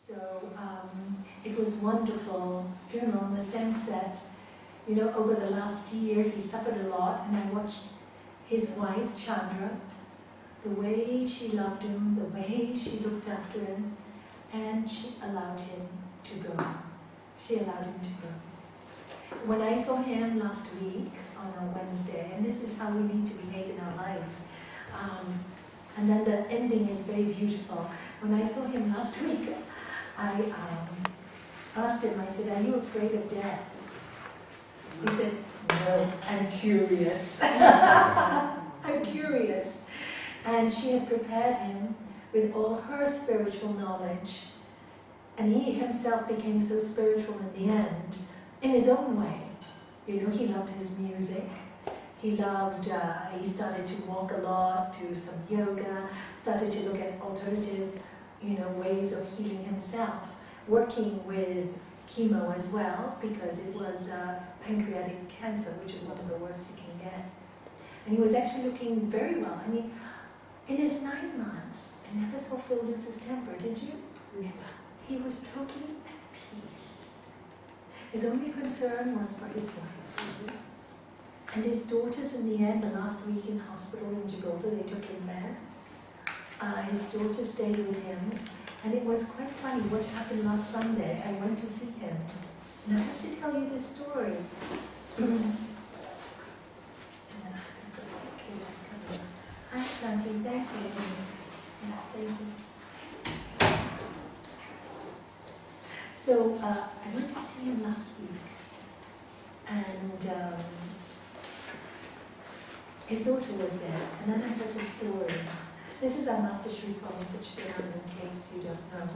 So it was wonderful funeral in the sense that, you know, over the last year he suffered a lot, and I watched his wife, Chandra, the way she loved him, the way she looked after him, and she allowed him to go. She allowed him to go. When I saw him last week on a Wednesday, and this is how we need to behave in our lives, and then the ending is very beautiful. When I saw him last week, I asked him, I said, "Are you afraid of death?" He said, "No, I'm curious." I'm curious. And she had prepared him with all her spiritual knowledge. And he himself became so spiritual in the end, in his own way. You know, he loved his music. He loved, he started to walk a lot, do some yoga, started to look at alternative, you know, ways of healing himself, working with chemo as well, because it was pancreatic cancer, which is one of the worst you can get. And he was actually looking very well. I mean, in his 9 months, I never saw Phil lose his temper, did you? Never. He was totally at peace. His only concern was for his wife. And his daughters, in the end, the last week in hospital in Gibraltar, they took him there. His daughter stayed with him, and it was quite funny what happened last Sunday. I went to see him, and I have to tell you this story. Hi, Shanti, thank you. Yeah, thank you. So, I went to see him last week, and his daughter was there, and then I heard the story. This is our Master Sri Swami Sotogrande, in case you don't know.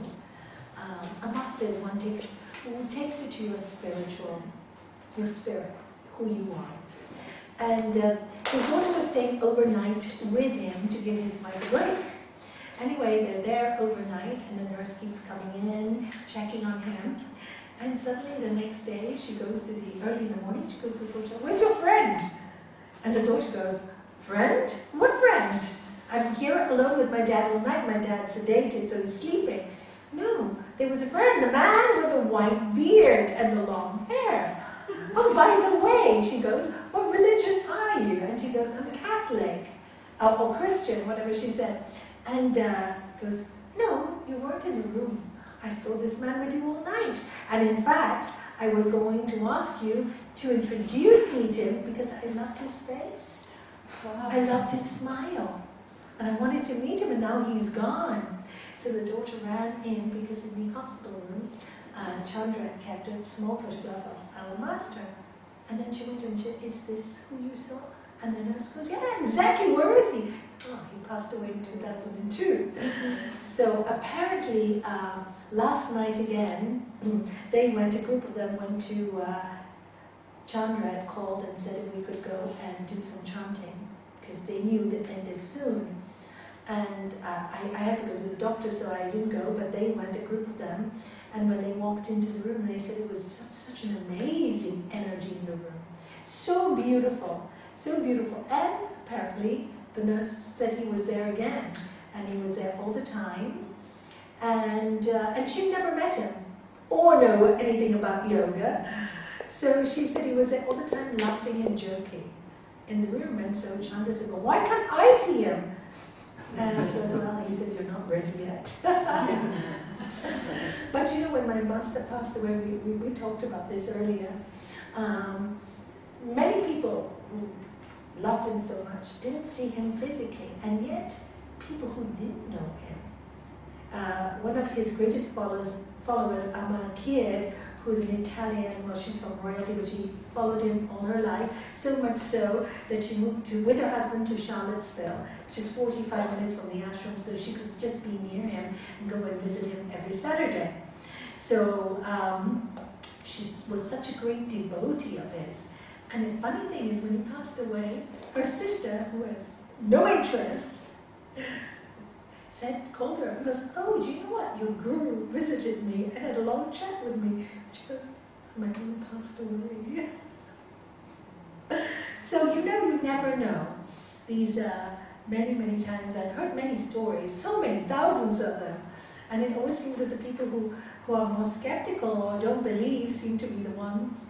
A master is one who takes you to your spirit, who you are. And his daughter was staying overnight with him to give his wife a break. Anyway, they're there overnight, and the nurse keeps coming in, checking on him. And suddenly the next day, she goes to early in the morning, she goes to the daughter, "Where's your friend?" And the daughter goes, "Friend? What friend? I'm here alone with my dad all night. My dad's sedated, so he's sleeping." "No, there was a friend, the man with the white beard and the long hair." "Oh, by the way," she goes, "what religion are you?" And she goes, "I'm a Catholic, or Christian," whatever she said. And goes, "No, you weren't in the room. I saw this man with you all night. And in fact, I was going to ask you to introduce me to him because I loved his face. Wow. I loved his smile. And I wanted to meet him, and now he's gone." So the daughter ran in, because in the hospital room, Chandra had kept a small photograph of our master. And then she went and said, "Is this who you saw?" And the nurse goes, "Yeah, exactly, where is he?" "Oh, he passed away in 2002. So apparently, last night again, a group of them went to, Chandra had called and said if we could go and do some chanting, because they knew that ended soon. And I had to go to the doctor, so I didn't go, but they went, a group of them, and when they walked into the room, they said it was such an amazing energy in the room. So beautiful, so beautiful. And apparently, the nurse said he was there again, and he was there all the time, and she'd never met him, or know anything about yoga. So she said he was there all the time, laughing and joking in the room. And so Chandra said, "Well, why can't I see him?" And she goes, "Well," he said, "you're not ready yet." But you know, when my master passed away, we talked about this earlier. Many people who loved him so much didn't see him physically, and yet people who didn't know him. One of his greatest followers, Amma Kied, who's an Italian, well, she's from royalty, but she followed him all her life, so much so that she moved with her husband to Charlottesville, which is 45 minutes from the ashram, so she could just be near him and go and visit him every Saturday. So she was such a great devotee of his. And the funny thing is, when he passed away, her sister, who has no interest, called her and goes, "Oh, do you know what? Your guru visited me and had a long chat with me." She goes, "My guru passed away." So you know, you never know. These many times I've heard many stories, so many, thousands of them, And it always seems that the people who are more skeptical or don't believe seem to be the ones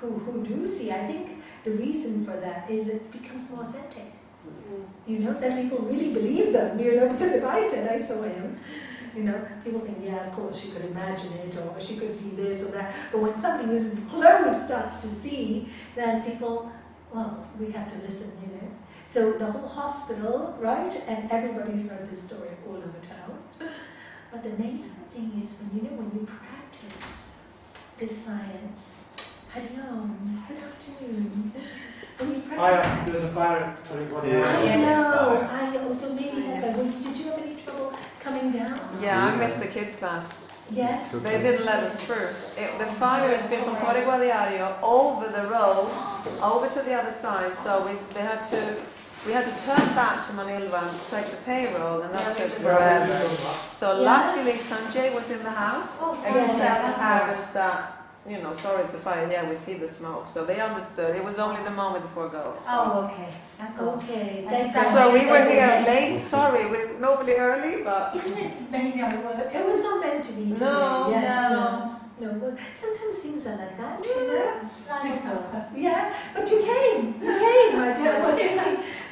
who do see. I think the reason for that is it becomes more authentic. You know, then people really believe them, you know, because if I said I saw him, you know, people think, yeah, of course, she could imagine it, or she could see this or that. But when something is close starts to see, then people, well, we have to listen, you know. So the whole hospital, right, and everybody's heard this story all over town. But the amazing thing is when you practice this science. Hariom, good afternoon. When you practice, there was a fire at Sotogrande. I know. So maybe that's why. Did you have any trouble coming down? Yeah, I missed the kids' class. Yes. They didn't let us through. The fire has been from Sotogrande over the road, over to the other side. So we had to turn back to Manilva and take the payroll, and that took forever. So luckily Sanjay was in the house, and he told the parents that, you know, sorry, it's a fire. Yeah, we see the smoke. So they understood. It was only the moment before goes. Oh, okay. Okay. So we were here late. Sorry, with nobody early, but Isn't it amazing how it works? It was not meant to be today. No, Yes, no. no. Well, sometimes things are like that, you know. Nice though. Yeah, but you came, my dear.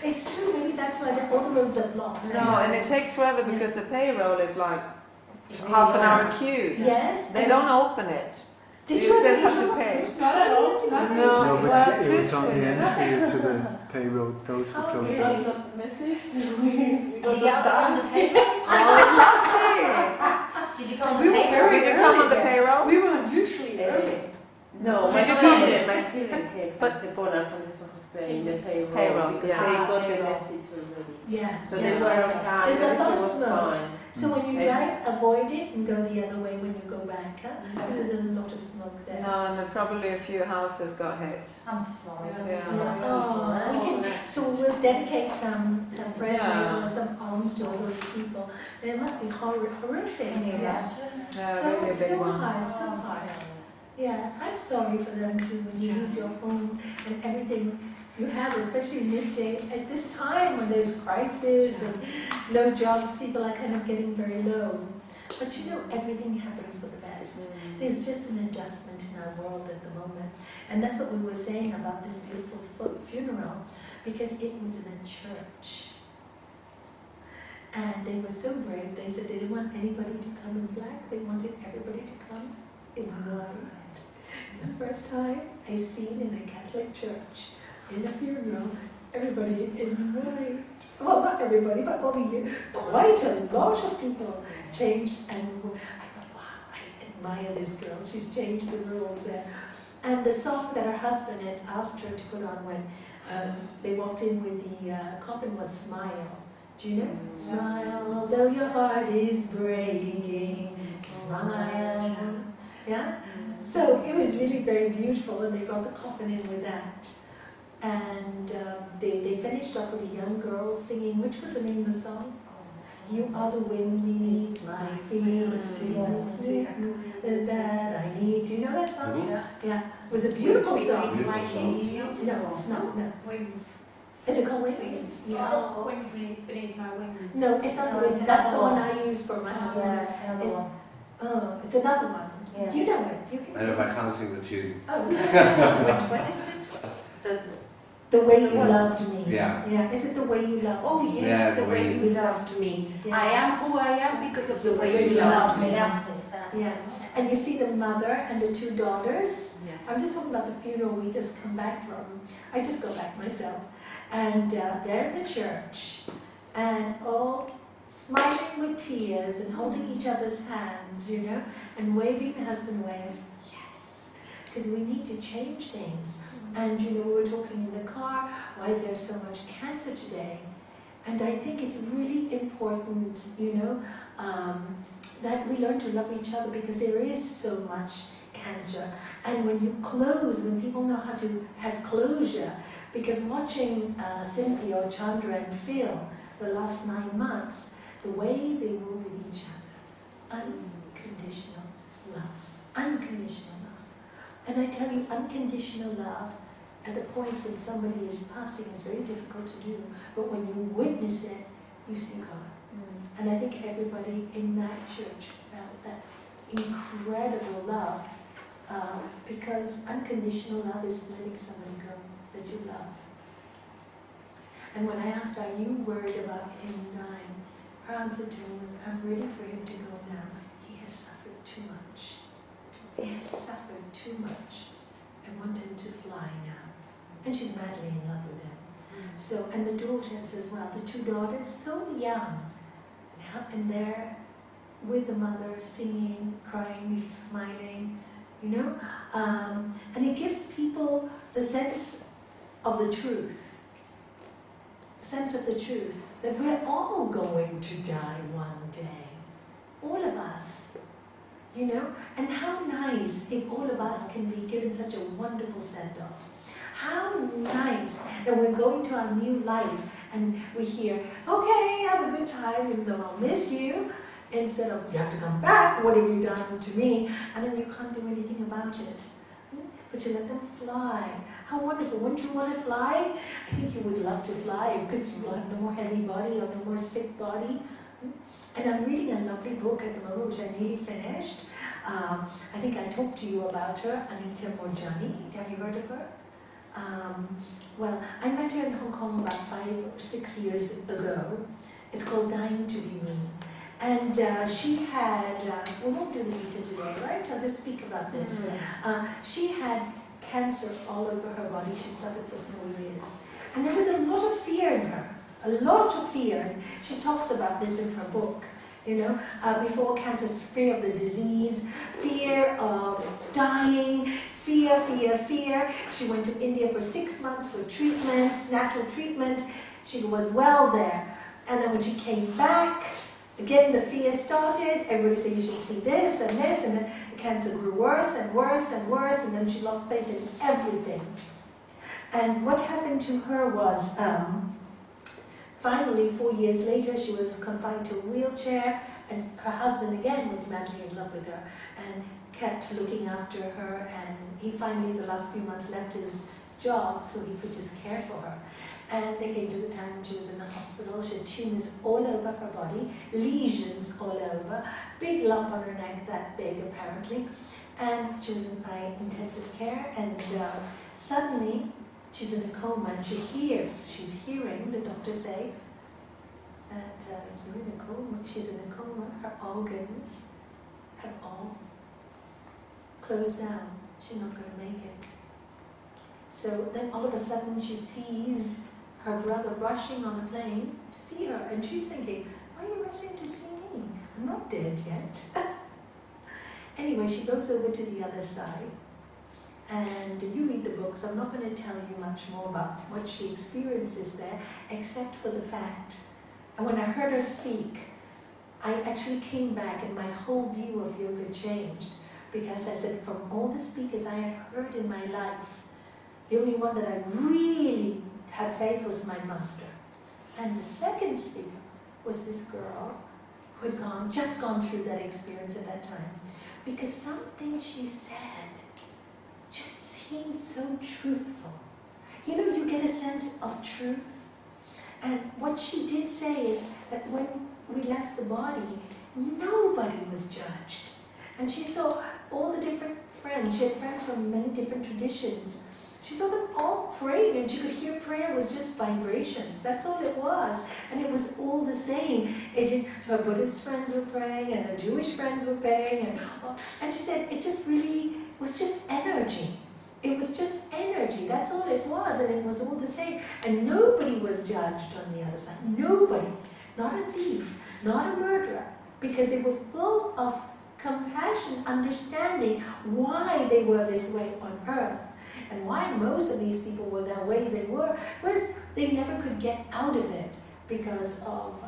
It's true. Maybe that's why all the roads are blocked. no, and it takes forever because the payroll is like half an hour queue. Yes. They don't open it. Did You you still have have to trouble? pay. Not at all. No, but well, it was on the good. entry to the payroll. Those were closed. Okay. Did you get on the payroll? Oh, Did you come on the We were payroll? Did you come on the payroll? We were unusually early. No, my Did you come? children came first. They born out from the San Jose payroll because yeah. they got the Payroll. message already. Yeah. So yes. they were on time. There's a lot of everything was smoke. fine. So when you drive, avoid it and go the other way when you go back. Huh? Because there's a lot of smoke there. No, and then probably a few houses got hit. I'm sorry. Yeah. Oh, we can, so we'll dedicate some prayers Yeah. or some alms to all those people. And it must be horrific. Yeah. Yeah, So, really a big so one. hard, so hard. Yeah, I'm sorry for them too when you lose your home and everything you have, especially in this day, at this time when there's crisis and no jobs, people are kind of getting very low. But you know, everything happens for the best. There's just an adjustment in our world at the moment. And that's what we were saying about this beautiful funeral, because it was in a church. And they were so brave, they said they didn't want anybody to come in black, they wanted everybody to come in white. It's the first time I've seen in a Catholic church, in a funeral, everybody in white. Well, not everybody, but only quite a lot of people changed. And I thought, wow, I admire this girl. She's changed the rules there. And the song that her husband had asked her to put on when they walked in with the coffin was Smile. Do you know? Smile, though your heart is breaking. Smile. Yeah? So it was really very beautiful, and they brought the coffin in with that. And they finished up with a young girl singing, which was the name of the song? You are the wind beneath my feet, that I need. Do you know that song? Yeah. It was a beautiful song. No, it's not. No. Wings. Is it called Wings? Yeah. Wings beneath my wings. No, it's not the Wings. That's the one I use for my husband. Oh, it's another one. Yeah. You know it. You can I sing know, but I it. can't sing the tune. Oh, Which one is it? The Way You Loved Me. Yeah. Yeah. Is it The Way You Loved Me? Oh yes, Yeah, the way you loved me. Yeah. I am who I am because of the way way you you loved loved me. me. That's it. That's Yeah. And you see the mother and the two daughters. Yes. I'm just talking about the funeral we just come back from. I just go back myself. And they're in the church and all smiling with tears and holding each other's hands, you know, and waving the husband away as, yes, because we need to change things. And, you know, we were talking in the car, why is there so much cancer today? And I think it's really important, you know, that we learn to love each other because there is so much cancer. And when you close, when people know how to have closure, because watching Cynthia or Chandra and Phil the last 9 months, the way they were with each other, unconditional love, unconditional love. And I tell you, unconditional love at the point when somebody is passing is very difficult to do, but when you witness it, you see God. And I think everybody in that church felt that incredible love, because unconditional love is letting someone go that you love. And when I asked, are you worried about him dying? Her answer to me was, I'm ready for him to go now. He has suffered too much. He has suffered too much. I want him to fly now. And she's madly in love with him. So, and the daughters as well, the two daughters, so young. And they're with the mother, singing, crying, smiling, you know. And it gives people the sense of the truth. The sense of the truth that we're all going to die one day. All of us. You know? And how nice if all of us can be given such a wonderful send-off. How nice that we're going to our new life and we hear, okay, have a good time, even though I'll miss you. Instead of, you have to come back, what have you done to me? And then you can't do anything about it. But to let them fly, how wonderful. Wouldn't you want to fly? I think you would love to fly because you will have no more heavy body or no more sick body. And I'm reading a lovely book at the moment, which I nearly finished. I think I talked to you about her, Anita Morjani. Have you heard of her? Well, I met her in Hong Kong about 5 or 6 years ago. It's called Dying to Be Me. And she had, we won't do the Gita today, right? I'll just speak about this. She had cancer all over her body. She suffered for 4 years. And there was a lot of fear in her, a lot of fear. She talks about this in her book, you know, before cancer, fear of the disease, fear of dying, fear, fear, fear. She went to India for 6 months for treatment, natural treatment. She was well there. And then when she came back, again the fear started. Everybody said you should see this, and then the cancer grew worse and worse and worse, and then she lost faith in everything. And what happened to her was, finally 4 years later, she was confined to a wheelchair, and her husband again was madly in love with her and kept looking after her, and he finally, the last few months, left his job so he could just care for her. And they came to the time when she was in the hospital. She had tumors all over her body, lesions all over, big lump on her neck, that big apparently. And she was in intensive care, and suddenly she's in a coma, and she's hearing the doctor say that you're in a coma, she's in a coma, her organs have all closed down. She's not going to make it. So then all of a sudden she sees her brother rushing on a plane to see her, and she's thinking, why are you rushing to see me? I'm not dead yet. Anyway, she goes over to the other side, and you read the book, so I'm not going to tell you much more about what she experiences there, except for the fact, and when I heard her speak, I actually came back and my whole view of yoga changed, because I said, from all the speakers I had heard in my life, the only one that I really had faith was my master. And the second speaker was this girl who had just gone through that experience at that time. Because something she said just seemed so truthful. You know, you get a sense of truth. And what she did say is that when we left the body, nobody was judged. And she saw all the different friends. She had friends from many different traditions. She saw them all praying, and she could hear prayer was just vibrations. That's all it was. And it was all the same. Her Buddhist friends were praying, and her Jewish friends were praying. And she said it just really was just energy. It was just energy. That's all it was. And it was all the same. And nobody was judged on the other side. Nobody. Not a thief. Not a murderer. Because they were full of compassion, understanding why they were this way on earth. And why most of these people were the way they were was they never could get out of it because of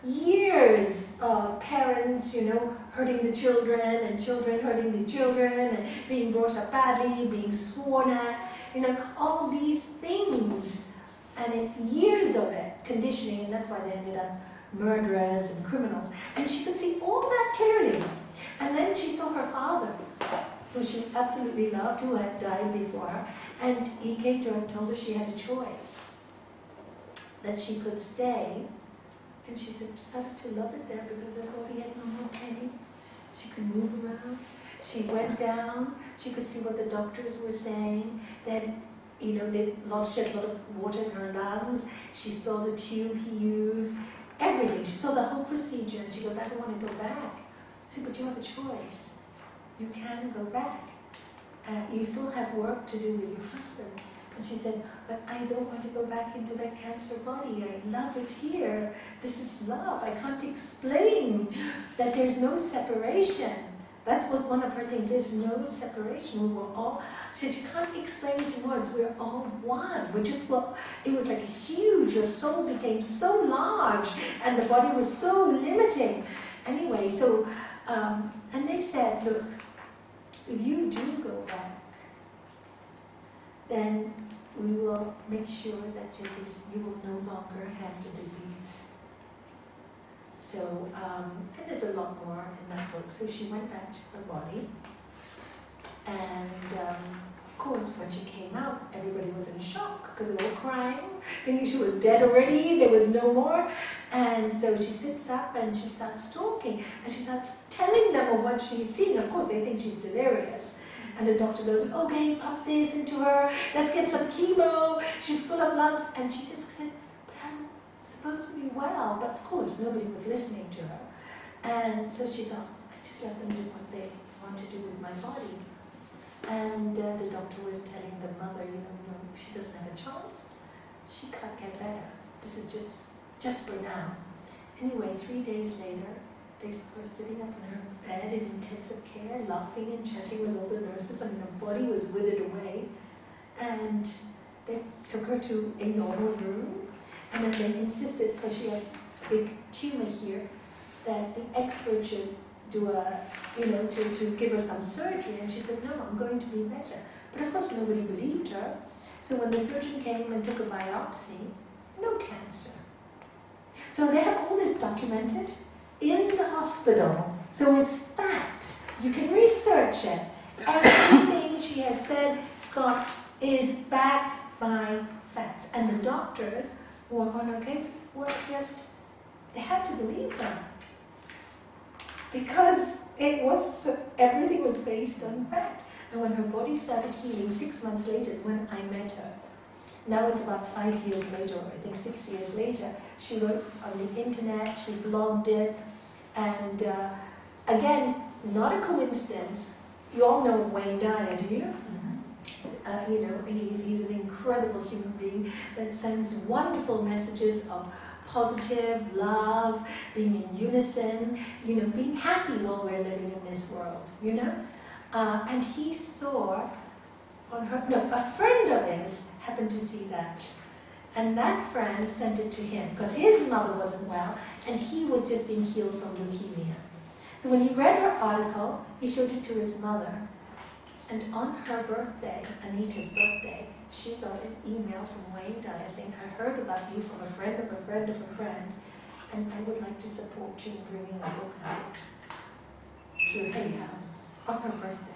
years of parents, you know, hurting the children and children hurting the children and being brought up badly, being sworn at, you know, all these things. And it's years of it, conditioning, and that's why they ended up murderers and criminals. And she could see all that clearly. And then she saw her father, who she absolutely loved, who had died before her, and he came to her and told her she had a choice, that she could stay And she said, started to love it there because her body had no more pain. She could move around. She went down. She could see what the doctors were saying. That, you know, she had a lot of water in her lungs. She saw the tube he used. Everything. She saw the whole procedure. And she goes, I don't want to go back. I said, but you have a choice. You can go back. You still have work to do with your husband. And she said, but I don't want to go back into that cancer body. I love it here. This is love. I can't explain that there's no separation. That was one of her things. There's no separation. We were all, she said, you can't explain it in words. We're all one. We just, well, it was like huge. Your soul became so large and the body was so limiting. Anyway, so, and they said, look, if you do go back, then we will make sure that you will no longer have the disease. So, and there's a lot more in that book. So she went back to her body. And of course, when she came out, everybody was in shock because they were all crying, thinking she was dead already, there was no more. And so she sits up and she starts talking and she starts telling them of what she's seeing. Of course, they think she's delirious. And the doctor goes, okay, pump this into her, let's get some chemo, she's full of lumps. And she just said, but I'm supposed to be well. But of course, nobody was listening to her. And so she thought, I just let them do what they want to do with my body. And the doctor was telling the mother, you know, she doesn't have a chance. She can't get better. This is just for now. Anyway, 3 days later, they were sitting up in her bed in intensive care, laughing and chatting with all the nurses. I mean, her body was withered away. And they took her to a normal room. And then they insisted, because she had a big tumor here, that the expert should do a, to give her some surgery. And she said, no, I'm going to be better. But of course, nobody believed her. So when the surgeon came and took a biopsy, no cancer. So they have all this documented in the hospital. So it's fact. You can research it. Everything she has said is backed by facts. And the doctors who were on her case were just, they had to believe her. Because everything was based on fact. And when her body started healing, 6 months later is when I met her. Now it's about 5 years later, or I think 6 years later. She wrote on the internet, she blogged it, and again, not a coincidence. You all know of Wayne Dyer, do you? He's an incredible human being that sends wonderful messages of positive, love, being in unison, being happy while we're living in this world, And he saw a friend of his happened to see that. And that friend sent it to him because his mother wasn't well and he was just being healed from leukemia. So when he read her article, he showed it to his mother. And on her birthday, Anita's birthday, she got an email from Wayne Dyer saying, I heard about you from a friend of a friend of a friend, and I would like to support you in bringing a book out to Hay House on her birthday.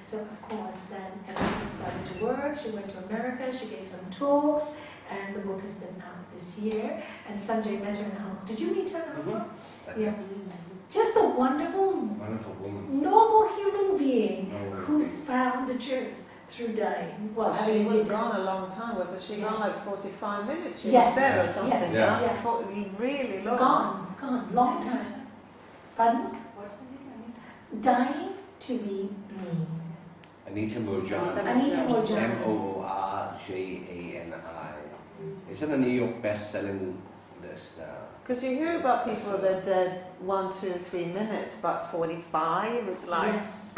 So of course, then everything started to work. She went to America, she gave some talks, and the book has been out this year. And Sanjay met her in Hong Kong. Did you meet her in Hong Kong? Yeah. Just a wonderful woman. Normal human being who found the truth through dying. Well, she was gone a long time, wasn't she? Yes. Gone like 45 minutes. She Yes. was there or something. Yes. Yeah. Yes. Really long. Gone, long time. Pardon? What's the name? Dying to be me. Anita Murjani. Anita Murjani. Morjani. It's on the New York best-selling list now. Because you hear about people that are dead 1, 2, 3 minutes, but 45, it's like... Yes.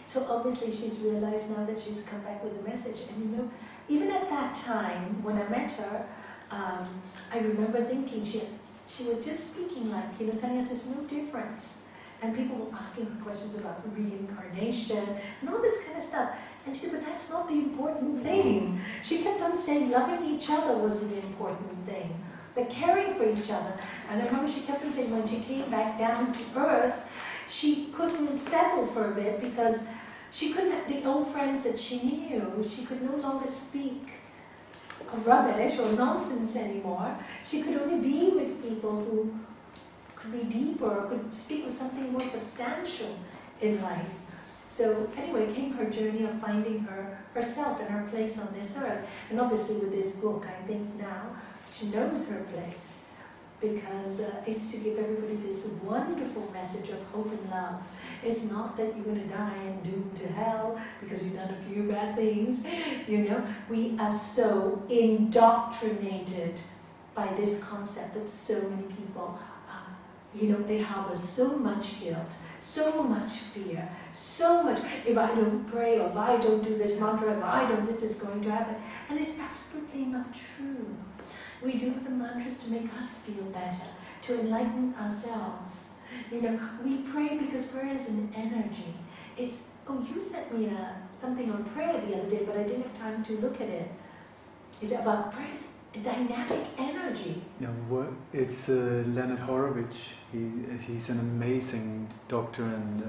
So obviously she's realized now that she's come back with a message. And even at that time, when I met her, I remember thinking she was just speaking like, telling us there's no difference. And people were asking her questions about reincarnation and all this kind of stuff. And she said, but that's not the important thing. She kept on saying loving each other was the important thing. The caring for each other. And I remember she kept on saying when she came back down to earth, she couldn't settle for a bit because she couldn't have the old friends that she knew. She could no longer speak of rubbish or nonsense anymore. She could only be with people who could be deeper or could speak with something more substantial in life. So anyway, came her journey of finding herself and her place on this earth. And obviously with this book, I think now she knows her place, because it's to give everybody this wonderful message of hope and love. It's not that you're going to die and doomed to hell because you've done a few bad things. You know, we are so indoctrinated by this concept that so many people, they harbor so much guilt, so much fear, so much, if I don't pray, or if I don't do this mantra, if I don't, this is going to happen. And it's absolutely not true. We do the mantras to make us feel better, to enlighten ourselves. We pray because prayer is an energy. It's, you sent me something on prayer the other day, but I didn't have time to look at it. Is it about prayer? It's a dynamic energy. No, it's Leonard Horowitz. He's an amazing doctor and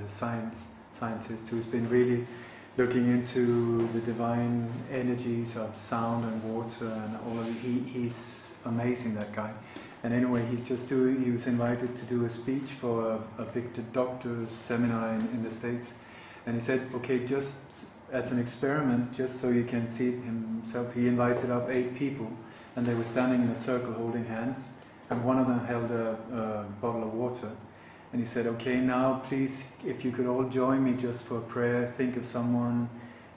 scientist who's been really looking into the divine energies of sound and water and all of it. He's amazing, that guy. And anyway, he was invited to do a speech for a big doctor's seminar in the States. And he said, okay, just as an experiment, just so you can see himself, he invited up 8 people, and they were standing in a circle holding hands, and one of them held a bottle of water. And he said, okay, now please, if you could all join me just for a prayer, think of someone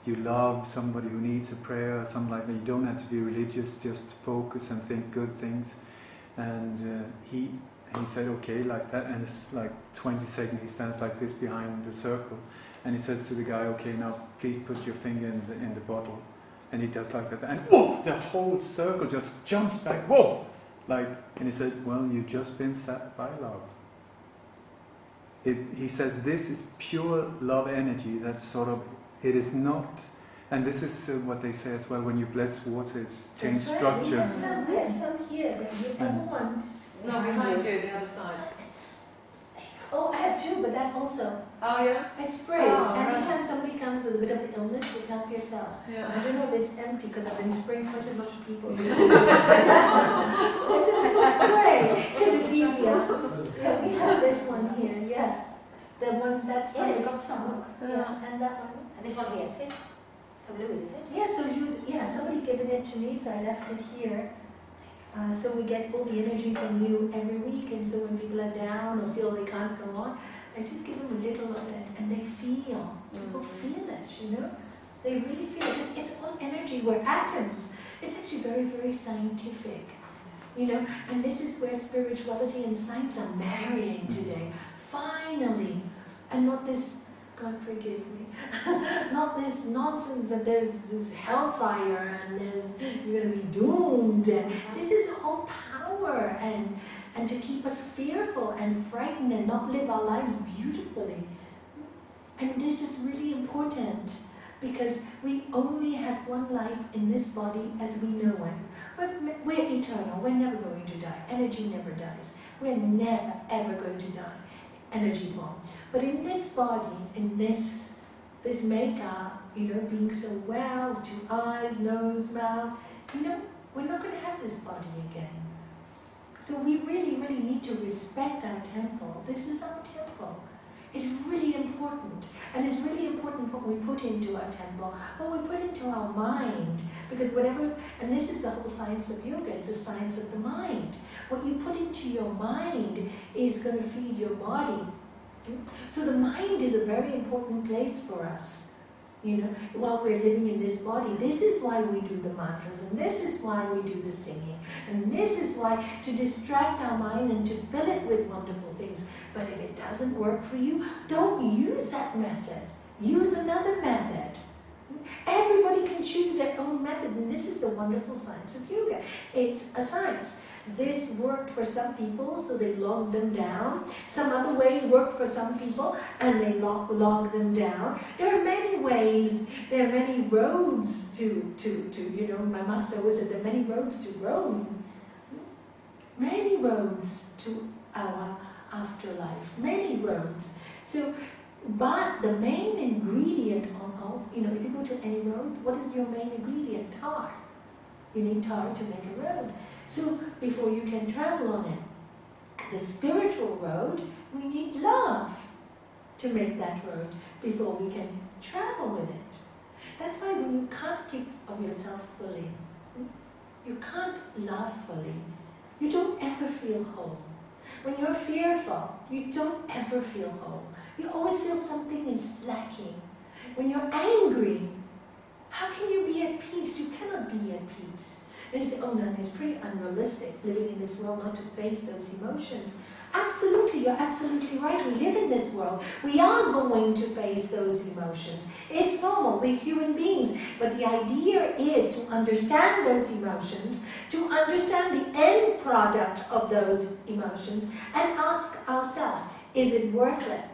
you love, somebody who needs a prayer or something like that. You don't have to be religious, just focus and think good things. And he said, okay, like that, and it's like 20 seconds, he stands like this behind the circle, and he says to the guy, okay, now please put your finger in the bottle. And he does like that, and whoa, the whole circle just jumps back, whoa! And he said, well, you've just been set by love. He says this is pure love energy, that sort of, it is not, and this is what they say as well, when you bless water, it's change structure. We have some here that you ever want. No, behind you, the other side. Oh, I have 2, but that also. Oh, yeah? It sprays. Oh, Anytime somebody comes with a bit of illness, just help yourself. Yeah. I don't know if it's empty because I've been spraying quite a lot of people. It's a little spray because it's easier. Yeah, we have this one here, yeah. The one that's... Yeah, it's got some. Yeah, and that one. And this one here, see? The blue is it? Yeah, so somebody given it to me, so I left it here. So we get all the energy from you every week, and so when people are down or feel they can't go on, I just give them a little of it, and they feel. People feel it, They really feel it, because it's all energy. We're atoms. It's actually very, very scientific, and this is where spirituality and science are marrying today. Finally, and not this, God forgive me, not this nonsense that there's this hellfire and you're going to be doomed. And this is all power and to keep us fearful and frightened and not live our lives beautifully. And this is really important because we only have one life in this body as we know it. But we're eternal. We're never going to die. Energy never dies. We're never, ever going to die. Energy form. But in this body, in this makeup, being so well, 2 eyes, nose, mouth, we're not going to have this body again. So we really, really need to respect our temple. This is our temple. It's really important. And it's really important what we put into our temple, what we put into our mind. Because and this is the whole science of yoga, it's the science of the mind. What you put into your mind is going to feed your body. So the mind is a very important place for us. While we're living in this body, this is why we do the mantras, and this is why we do the singing, and this is why, to distract our mind and to fill it with wonderful things. But if it doesn't work for you, don't use that method. Use another method. Everybody can choose their own method, and this is the wonderful science of yoga. It's a science. This worked for some people, so they logged them down. Some other way worked for some people, and they logged them down. There are many ways, there are many roads to my master always said, there are many roads to Rome. Many roads to our afterlife. Many roads. So, but the main ingredient on all, if you go to any road, what is your main ingredient? Tar. You need tar to make a road. So before you can travel on it, the spiritual road, we need love to make that road before we can travel with it. That's why when you can't give of yourself fully, you can't love fully, you don't ever feel whole. When you're fearful, you don't ever feel whole. You always feel something is lacking. When you're angry, how can you be at peace? You cannot be at peace. And you say, oh, Nalanie, it's pretty unrealistic living in this world not to face those emotions. Absolutely, you're absolutely right. We live in this world. We are going to face those emotions. It's normal, we're human beings. But the idea is to understand those emotions, to understand the end product of those emotions, and ask ourselves, is it worth it?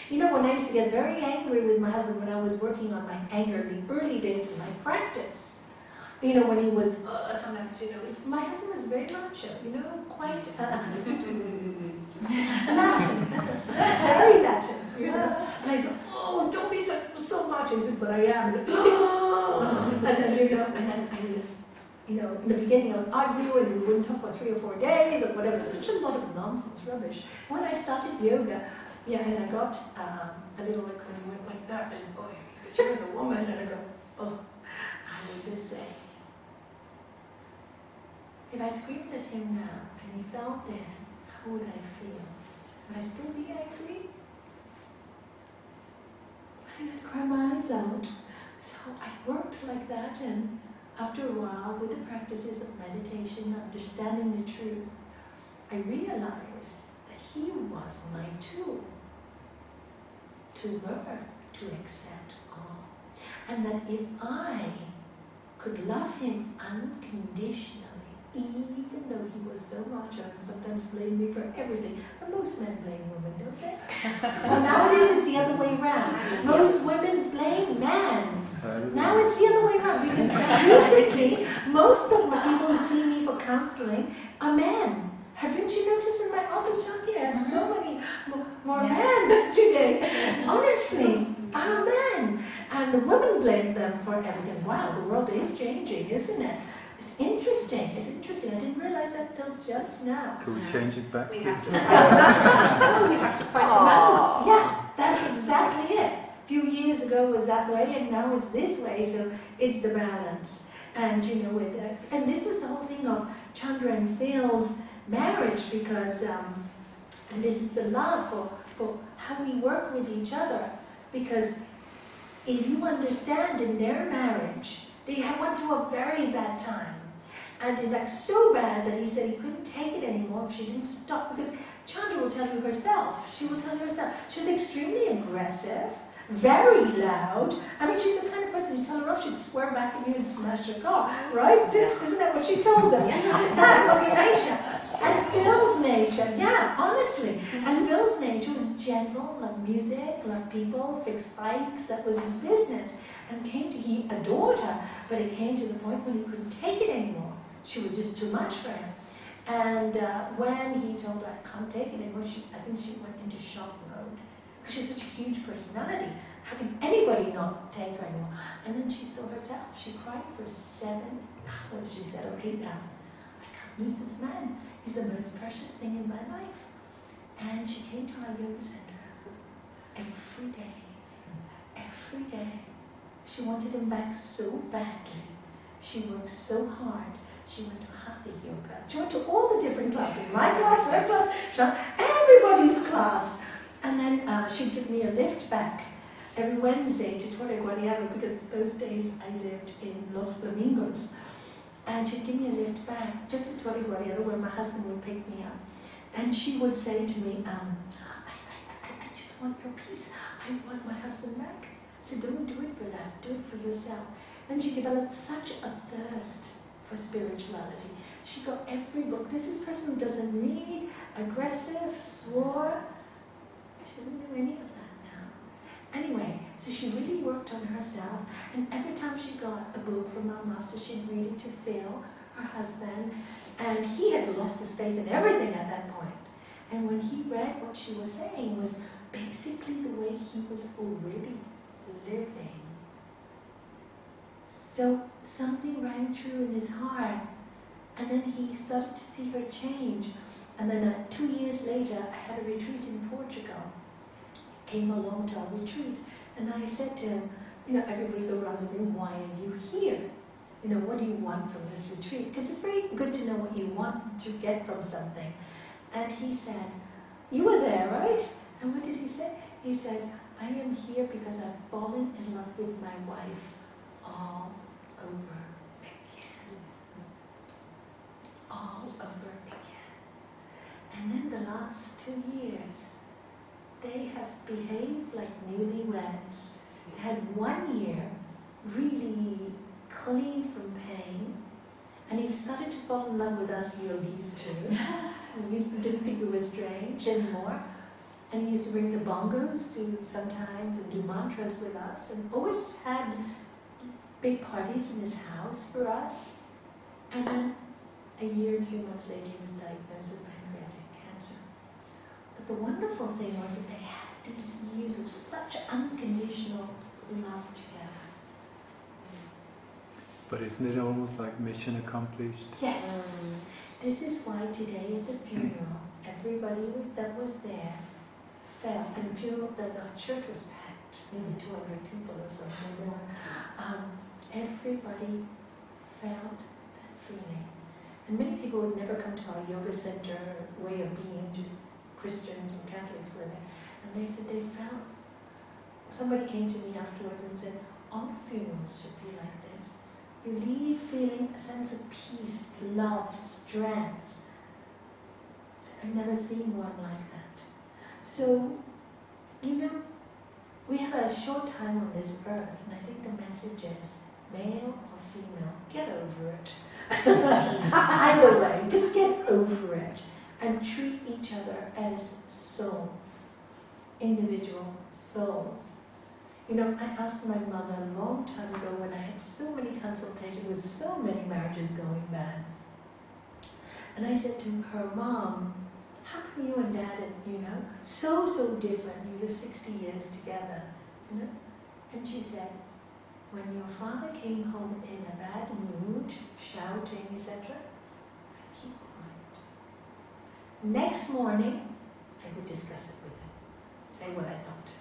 You know, when I used to get very angry with my husband when I was working on my anger in the early days of my practice, you know, when he was, sometimes, you know, my husband was very macho, you know, quite Latin, very Latin, you know. And I go, oh, don't be so macho. He said, but I am. And then, you know, and then I would, you know, in the beginning I would argue and we wouldn't talk for 3 or 4 days or whatever. Such a lot of nonsense, rubbish. When I started yoga, yeah, and I got a little like when he went like that, and oh, you're the woman, and I go, oh, I would just say, if I screamed at him now and he fell dead, how would I feel? Would I still be angry? I think I'd cry my eyes out. So I worked like that, and after a while, with the practices of meditation, understanding the truth, I realized that he was my tool to learn to accept all. And that if I could love him unconditionally, even though he was so macho and sometimes blamed me for everything. But most men blame women, don't they? Well, nowadays it's the other way around. Most women blame men. Now it's the other way around because recently, most of the people who see me for counseling are men. Haven't you noticed in my office, Shanti? I have so many more men today. Honestly, are men. And the women blame them for everything. Wow, the world is changing, isn't it? It's interesting. It's interesting. I didn't realize that till just now. Can we change it back? We have to please? we have to find the balance. Yeah, that's exactly it. A few years ago it was that way, and now it's this way. So it's the balance. And you know, and this was the whole thing of Chandra and Phil's marriage, because and this is the love for how we work with each other. Because if you understand in their marriage, they went through a very bad time. And it like so bad that he said he couldn't take it anymore if she didn't stop. Because Chandra will tell you herself. She will tell you herself. She was extremely aggressive, very loud. I mean, she's the kind of person you tell her off, she'd swear back at you and smash your car, right? Isn't that what she told us? That was her nature. And Phil's nature, yeah, honestly. And Phil's nature was gentle, loved music, loved people, fixed bikes. That was his business. And he adored her, but it came to the point when he couldn't take it anymore. She was just too much for him. And when he told her, I can't take it anymore, I think she went into shock mode. Because she's such a huge personality. How can anybody not take her anymore? And then she saw herself. She cried for 7 hours, she said, or 8 hours. I can't lose this man. He's the most precious thing in my life. And she came to our yoga center every day. Every day. She wanted him back so badly. She worked so hard. She went to Hatha Yoga. She went to all the different classes. My class, her class, everybody's class. And then she'd give me a lift back every Wednesday to Torre Guadiana, because those days I lived in Los Flamingos. And she'd give me a lift back just to Torre Guadiana, where my husband would pick me up. And she would say to me, I just want your peace. I want my husband back. So don't do it for that, do it for yourself. And she developed such a thirst for spirituality. She got every book. This is a person who doesn't read, aggressive, swore. She doesn't do any of that now. Anyway, so she really worked on herself, and every time she got a book from our master, she'd read it to Phil, her husband, and he had lost his faith in everything at that point. And when he read what she was saying was basically the way he was already living. So something rang true in his heart. And then he started to see her change. And then 2 years later, I had a retreat in Portugal. Came along to our retreat. And I said to him, everybody go around the room, why are you here? What do you want from this retreat? Because it's very good to know what you want to get from something. And he said, you were there, right? And what did he say? He said, I am here because I've fallen in love with my wife all over again. All over again. And then the last 2 years, they have behaved like newlyweds. They had 1 year really clean from pain, and he started to fall in love with us yogis too. We didn't think we were strange anymore. And he used to bring the bongos to sometimes and do mantras with us, and always had big parties in his house for us. And then a year and 3 months later, he was diagnosed with pancreatic cancer. But the wonderful thing was that they had these years of such unconditional love together. But isn't it almost like mission accomplished? Yes. This is why today at the funeral, everybody that was there felt, and the church was packed, maybe 200 people or something more. Everybody felt that feeling. And many people would never come to our yoga center way of being, just Christians or Catholics were there. And they said they felt, somebody came to me afterwards and said, all funerals should be like this. You leave feeling a sense of peace, love, strength. I've never seen one like that. So, we have a short time on this earth, and I think the message is, male or female, get over it. Either way, just get over it and treat each other as souls, individual souls. I asked my mother a long time ago when I had so many consultations with so many marriages going bad. And I said to her, Mom, how come you and Dad are, so different? You live 60 years together, And she said, when your father came home in a bad mood, shouting, etc., I keep quiet. Next morning, I would discuss it with him, say what I thought.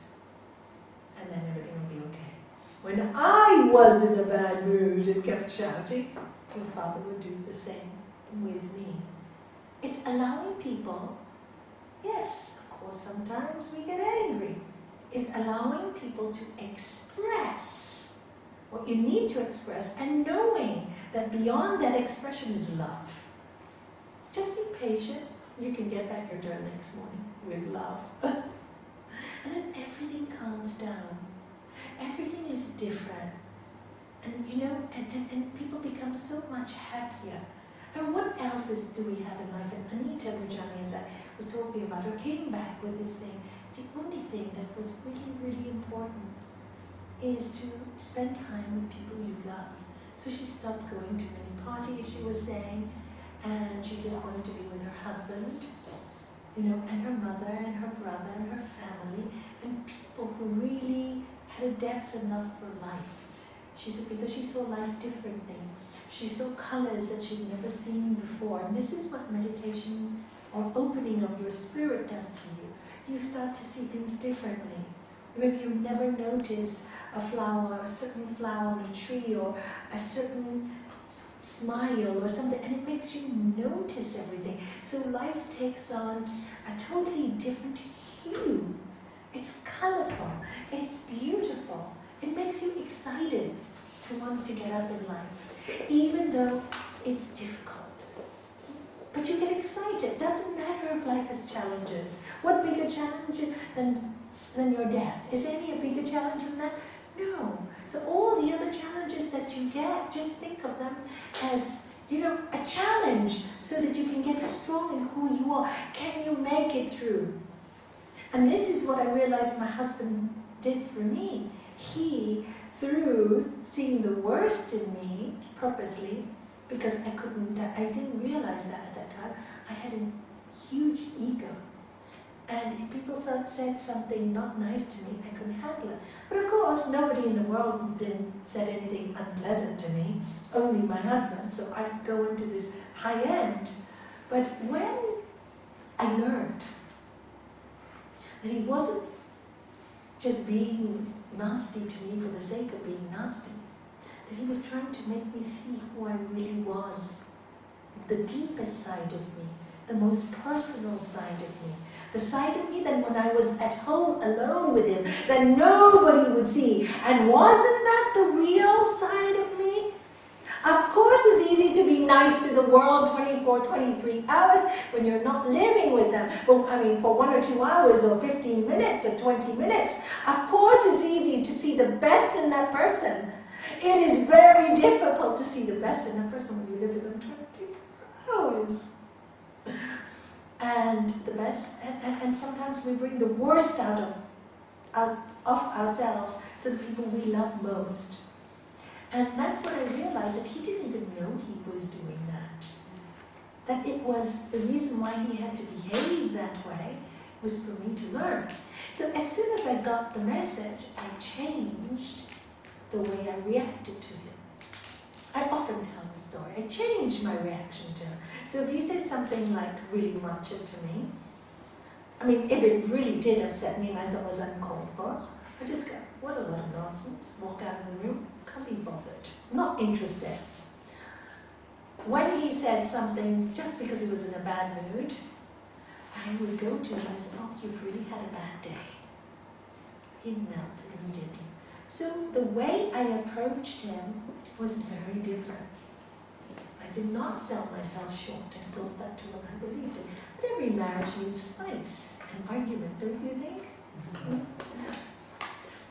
And then everything will be okay. When I was in a bad mood and kept shouting, your father would do the same with me. It's allowing people, yes, of course, sometimes we get angry. It's allowing people to express what you need to express and knowing that beyond that expression is love. Just be patient. You can get back your dirt next morning with love. And then everything calms down. Everything is different. And and people become so much happier. And what else do we have in life? And Anita Gurjani, as I was talking about, her came back with this thing. The only thing that was really, really important is to spend time with people you love. So she stopped going to many parties, she was saying, and she just wanted to be with her husband, and her mother and her brother and her family, and people who really had a depth and love for life. She said because she saw life differently. She saw colors that she'd never seen before. And this is what meditation or opening of your spirit does to you. You start to see things differently. Maybe you've never noticed a flower, a certain flower on a tree, or a certain smile or something, and it makes you notice everything. So life takes on a totally different hue. It's colorful, it's beautiful. It makes you excited to want to get up in life, even though it's difficult. But you get excited. Doesn't matter if life has challenges. What bigger challenge than your death? Is there any bigger challenge than that? No. So all the other challenges that you get, just think of them as, a challenge so that you can get strong in who you are. Can you make it through? And this is what I realized my husband did for me. He, through seeing the worst in me purposely, because I didn't realize that at that time, I had a huge ego. And if people said something not nice to me, I couldn't handle it. But of course, nobody in the world said anything unpleasant to me, only my husband, so I could go into this high end. But when I learned that he wasn't just being nasty to me for the sake of being nasty, that he was trying to make me see who I really was, the deepest side of me, the most personal side of me, the side of me that when I was at home alone with him, that nobody would see. And wasn't that the real side of me? Of course it's easy to be nice to the world 24, 23 hours when you're not living with them. But I mean, for 1 or 2 hours or 15 minutes or 20 minutes, of course it's easy to see the best in that person. It is very difficult to see the best in that person when you live with them 24 hours. And the best, and sometimes we bring the worst out of ourselves to the people we love most. And that's when I realized that he didn't even know he was doing that. That it was the reason why he had to behave that way was for me to learn. So as soon as I got the message, I changed the way I reacted to him. I often tell the story. I changed my reaction to him. So if he says something like really macho to me, I mean, if it really did upset me and I thought it was uncalled for, I just go, what a lot of nonsense, walk out of the room, can't be bothered, not interested. When he said something, just because he was in a bad mood, I would go to him and say, oh, you've really had a bad day. He'd melt immediately. So the way I approached him was very different. I did not sell myself short. I still stuck to what I believed in. But every marriage needs spice and argument, don't you think? Mm-hmm.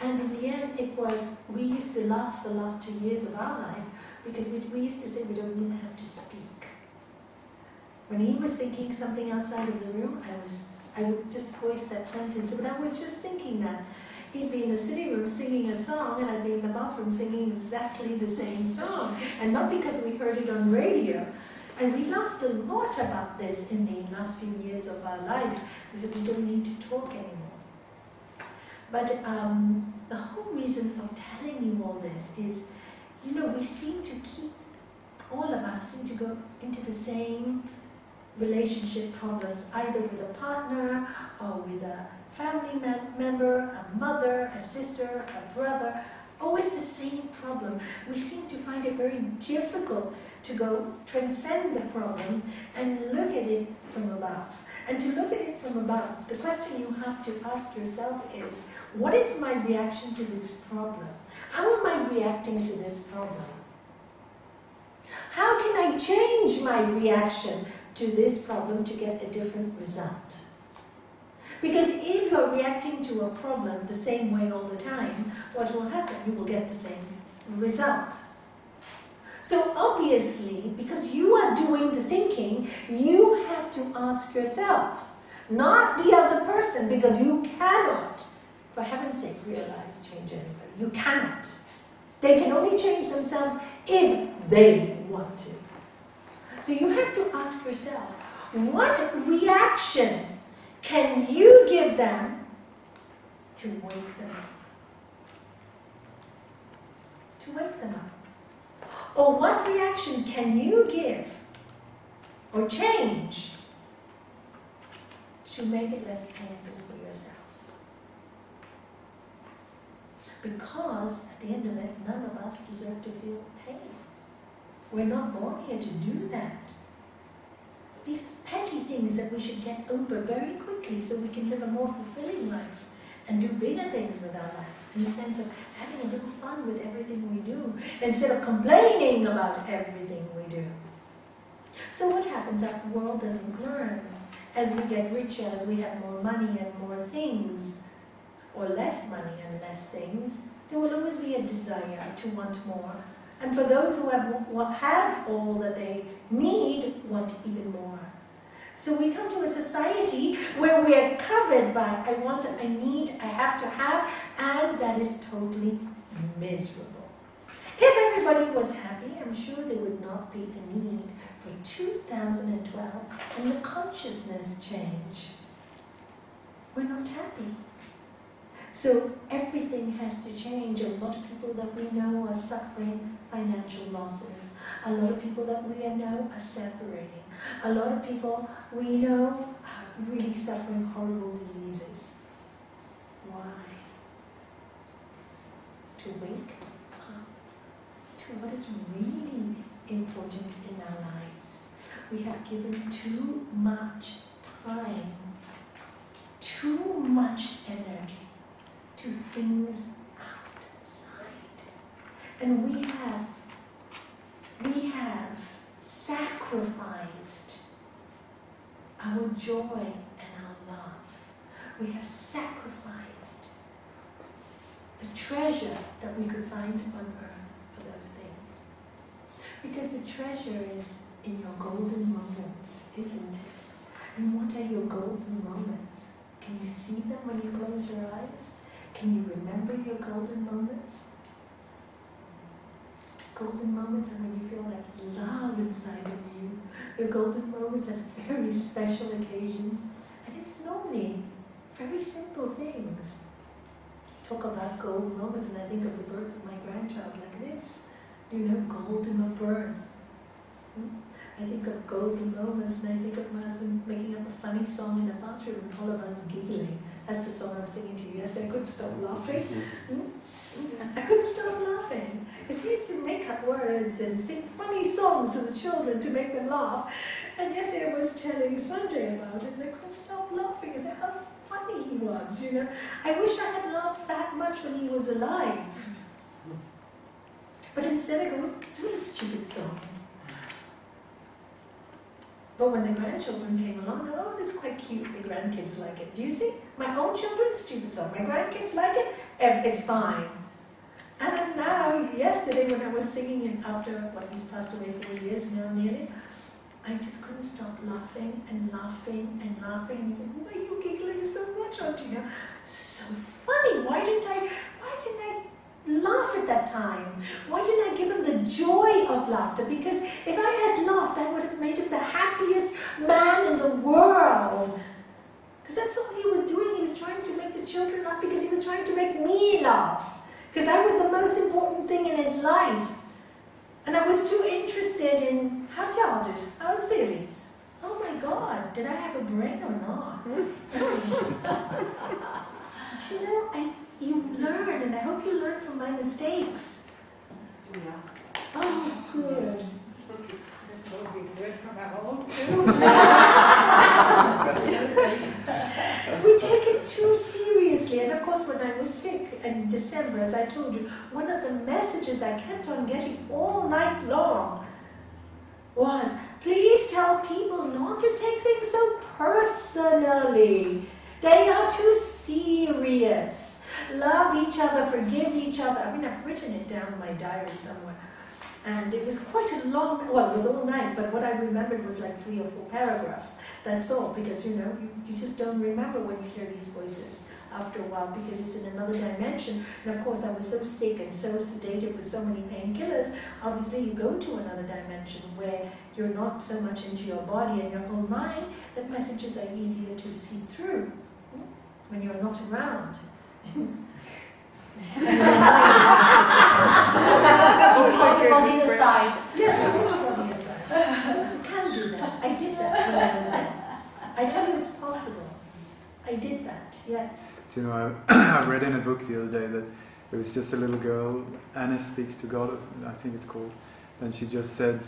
And in the end, it was, we used to laugh the last 2 years of our life because we used to say we don't even have to speak. When he was thinking something outside of the room, I would just voice that sentence, but I was just thinking that. He'd be in the sitting room singing a song, and I'd be in the bathroom singing exactly the same song. And not because we heard it on radio. And we laughed a lot about this in the last few years of our life, because we don't need to talk anymore. But the whole reason of telling you all this is, you know, we seem to keep, all of us seem to go into the same relationship problems, either with a partner or with a family member, a mother, a sister, a brother, always the same problem. We seem to find it very difficult to go transcend the problem and look at it from above. And to look at it from above, the question you have to ask yourself is, what is my reaction to this problem? How am I reacting to this problem? How can I change my reaction to this problem to get a different result? Because if you're reacting to a problem the same way all the time, what will happen? You will get the same result. So obviously, because you are doing the thinking, you have to ask yourself, not the other person, because you cannot, for heaven's sake, realize, change anybody. You cannot. They can only change themselves if they want to. So you have to ask yourself, what reaction can you give them to wake them up? To wake them up. Or what reaction can you give or change to make it less painful for yourself? Because at the end of it, none of us deserve to feel pain. We're not born here to do that. These petty things that we should get over very quickly so we can live a more fulfilling life and do bigger things with our life, in the sense of having a little fun with everything we do, instead of complaining about everything we do. So what happens? Our world doesn't learn. As we get richer, as we have more money and more things, or less money and less things, there will always be a desire to want more. And for those who have all that they need, want even more. So we come to a society where we are covered by I want, I need, I have to have, and that is totally miserable. If everybody was happy, I'm sure there would not be a need for 2012 and the consciousness change. we're not happy. So everything has to change. A lot of people that we know are suffering financial losses. A lot of people that we know are separating. A lot of people we know are really suffering horrible diseases. Why? To wake up to what is really important in our lives. We have given too much time, too much energy to things outside. And we have sacrificed our joy and our love. We have sacrificed the treasure that we could find on earth for those things. Because the treasure is in your golden moments, isn't it? And what are your golden moments? Can you see them when you close your eyes? Can you remember your golden moments? Golden moments are when you feel like love inside of you. Your golden moments are very special occasions. And it's normally very simple things. Talk about golden moments and I think of the birth of my grandchild like this. You know, golden of birth. I think of golden moments and I think of my husband making up a funny song in the bathroom and all of us giggling. That's the song I'm singing to you. Yes, I couldn't stop laughing. I couldn't stop laughing. Because he used to make up words and sing funny songs to the children to make them laugh. And yesterday I was telling Sunday about it and I couldn't stop laughing. I said how funny he was, you know. I wish I had laughed that much when he was alive. But instead I go, do the stupid song. But when the grandchildren came along, oh, this is quite cute, the grandkids like it. Do you see? My own children, stupid song. My grandkids like it, it's fine. And then now, yesterday when I was singing it after, he's passed away 4 years now nearly, I just couldn't stop laughing and laughing and laughing. And he said, why are you giggling so much, Auntie? So funny, why didn't I laugh at that time? Why didn't I give him the joy of laughter? Because if I had laughed, I would have made him the happiest man in the world. Because that's all he was doing. He was trying to make the children laugh because he was trying to make me laugh. Because I was the most important thing in his life. And I was too interested in, how'd y'all do? How silly. Oh my God, did I have a brain or not? Do you know, you learn, and I hope you learn from my mistakes. Yeah. Oh, good. This will be good for my own We take it too seriously, and of course when I was sick in December, as I told you, one of the messages I kept on getting all night long was, please tell people not to take things so personally. They are too serious. Love each other, forgive each other. I mean, I've written it down in my diary somewhere. And it was quite a long, well, it was all night, but what I remembered was like 3 or 4 paragraphs. That's all, because, you know, you just don't remember when you hear these voices after a while, because it's in another dimension. And of course, I was so sick and so sedated with so many painkillers, obviously you go to another dimension where you're not so much into your body and your own mind, that messages are easier to see through when you're not around. Put your body aside. Yes, put your body aside. You can do that. I did that when I was in. I tell you it's possible. I did that, yes. Do you know, I read in a book the other day that it was just a little girl, Anna Speaks to God, I think it's called, and she just said,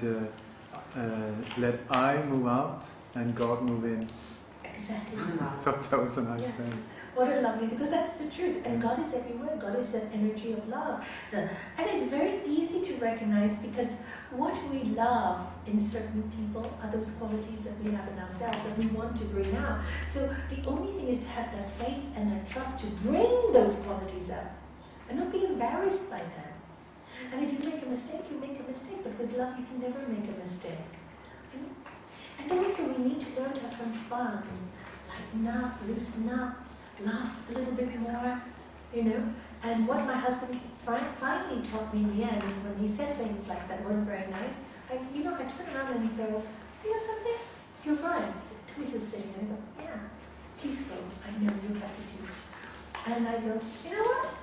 let I move out and God move in. Exactly. I thought that was a nice Yes. thing. What a lovely, because that's the truth. And God is everywhere. God is that energy of love. And it's very easy to recognize, because what we love in certain people are those qualities that we have in ourselves that we want to bring out. So the only thing is to have that faith and that trust to bring those qualities out and not be embarrassed by them. And if you make a mistake, you make a mistake. But with love, you can never make a mistake. And also, we need to learn to have some fun. Lighten up, loosen up. Laugh a little bit more, you know. And what my husband finally taught me in the end is when he said things like that weren't very nice, I turn around and go, you know something? You're right. He said, Tommy's so silly. And I go, yeah. please go. I know you have to teach. And I go, you know what?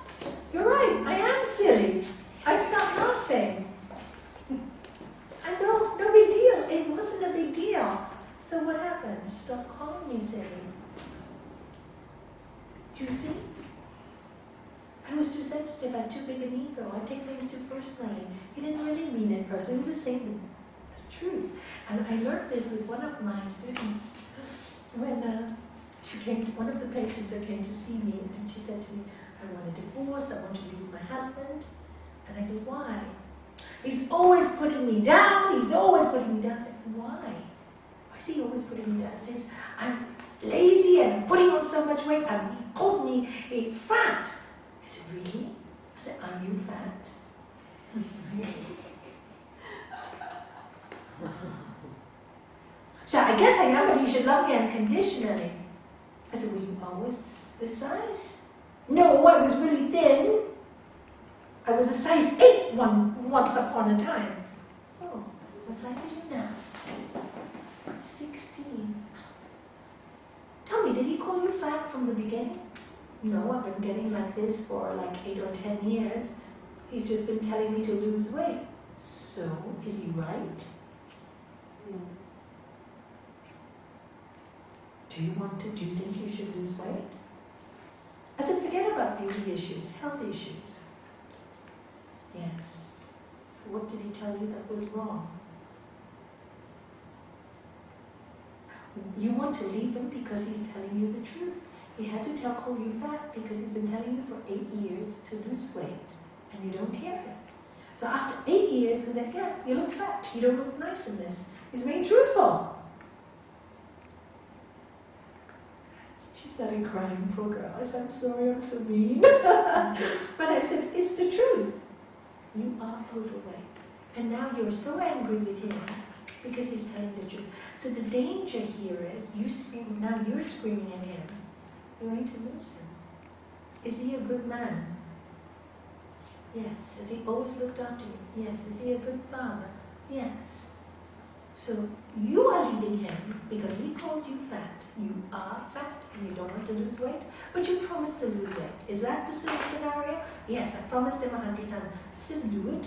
You're right, I am silly. I stopped laughing. And no big deal. It wasn't a big deal. So what happened? Stop calling me silly. Do you see? I was too sensitive. I had too big an ego. I take things too personally. He didn't really mean it personally. He was just saying the truth. And I learned this with one of my students when she came. One of the patients that came to see me, and she said to me, "I want a divorce. I want to leave my husband." And I go, "Why?" "He's always putting me down. He's always putting me down." I said, "Why? Why is he always putting me down?" He says, "I'm lazy and I'm putting on so much weight and he calls me fat." I said, "Really?" I said, "Are you fat?" So I guess I am, but he should love me unconditionally. I said, "Were you always this size?" "No, I was really thin. I was a size 8 once upon a time." "Oh, what size are you now?" 16. "Tell me, did he call you fat from the beginning?" "No, I've been getting like this for like 8 or 10 years. He's just been telling me to lose weight." "So, is he right?" Do you think you should lose weight?" I said, "Forget about beauty issues, health issues." "Yes." "So what did he tell you that was wrong?" You want to leave him because he's telling you the truth. He had to call you fat because he's been telling you for 8 years to lose weight, and you don't hear him. So after 8 years, he said, "Yeah, you look fat. You don't look nice in this." He's being truthful. She started crying, poor girl. I said, "Sorry, I'm so mean." But I said, it's the truth. You are overweight. And now you're so angry with him because he's telling the truth. So the danger here is you scream, now you're screaming at him. You're going to lose him. Is he a good man? Yes. Has he always looked after you? Yes. Is he a good father? Yes. So you are leaving him because he calls you fat. You are fat and you don't want to lose weight, but you promised to lose weight. Is that the same scenario? Yes, I promised him 100 times. Just do it.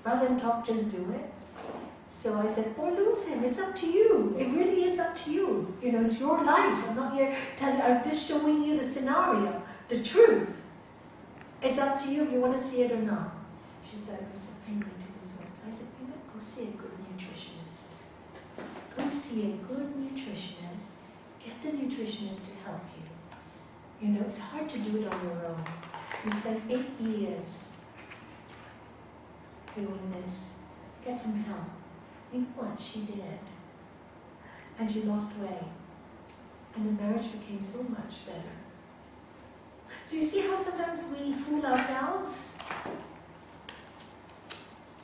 Rather than talk, just do it. So I said, "Oh, lose him. It's up to you. It really is up to you. You know, it's your life. I'm not here telling you. I'm just showing you the scenario, the truth. It's up to you if you want to see it or not." She started I need to lose weight. So I said, "You know, go see a good nutritionist. Go see a good nutritionist. Get the nutritionist to help you. You know, it's hard to do it on your own. You spent 8 years doing this. Get some help." You know what? She did. And she lost weight. And the marriage became so much better. So you see how sometimes we fool ourselves?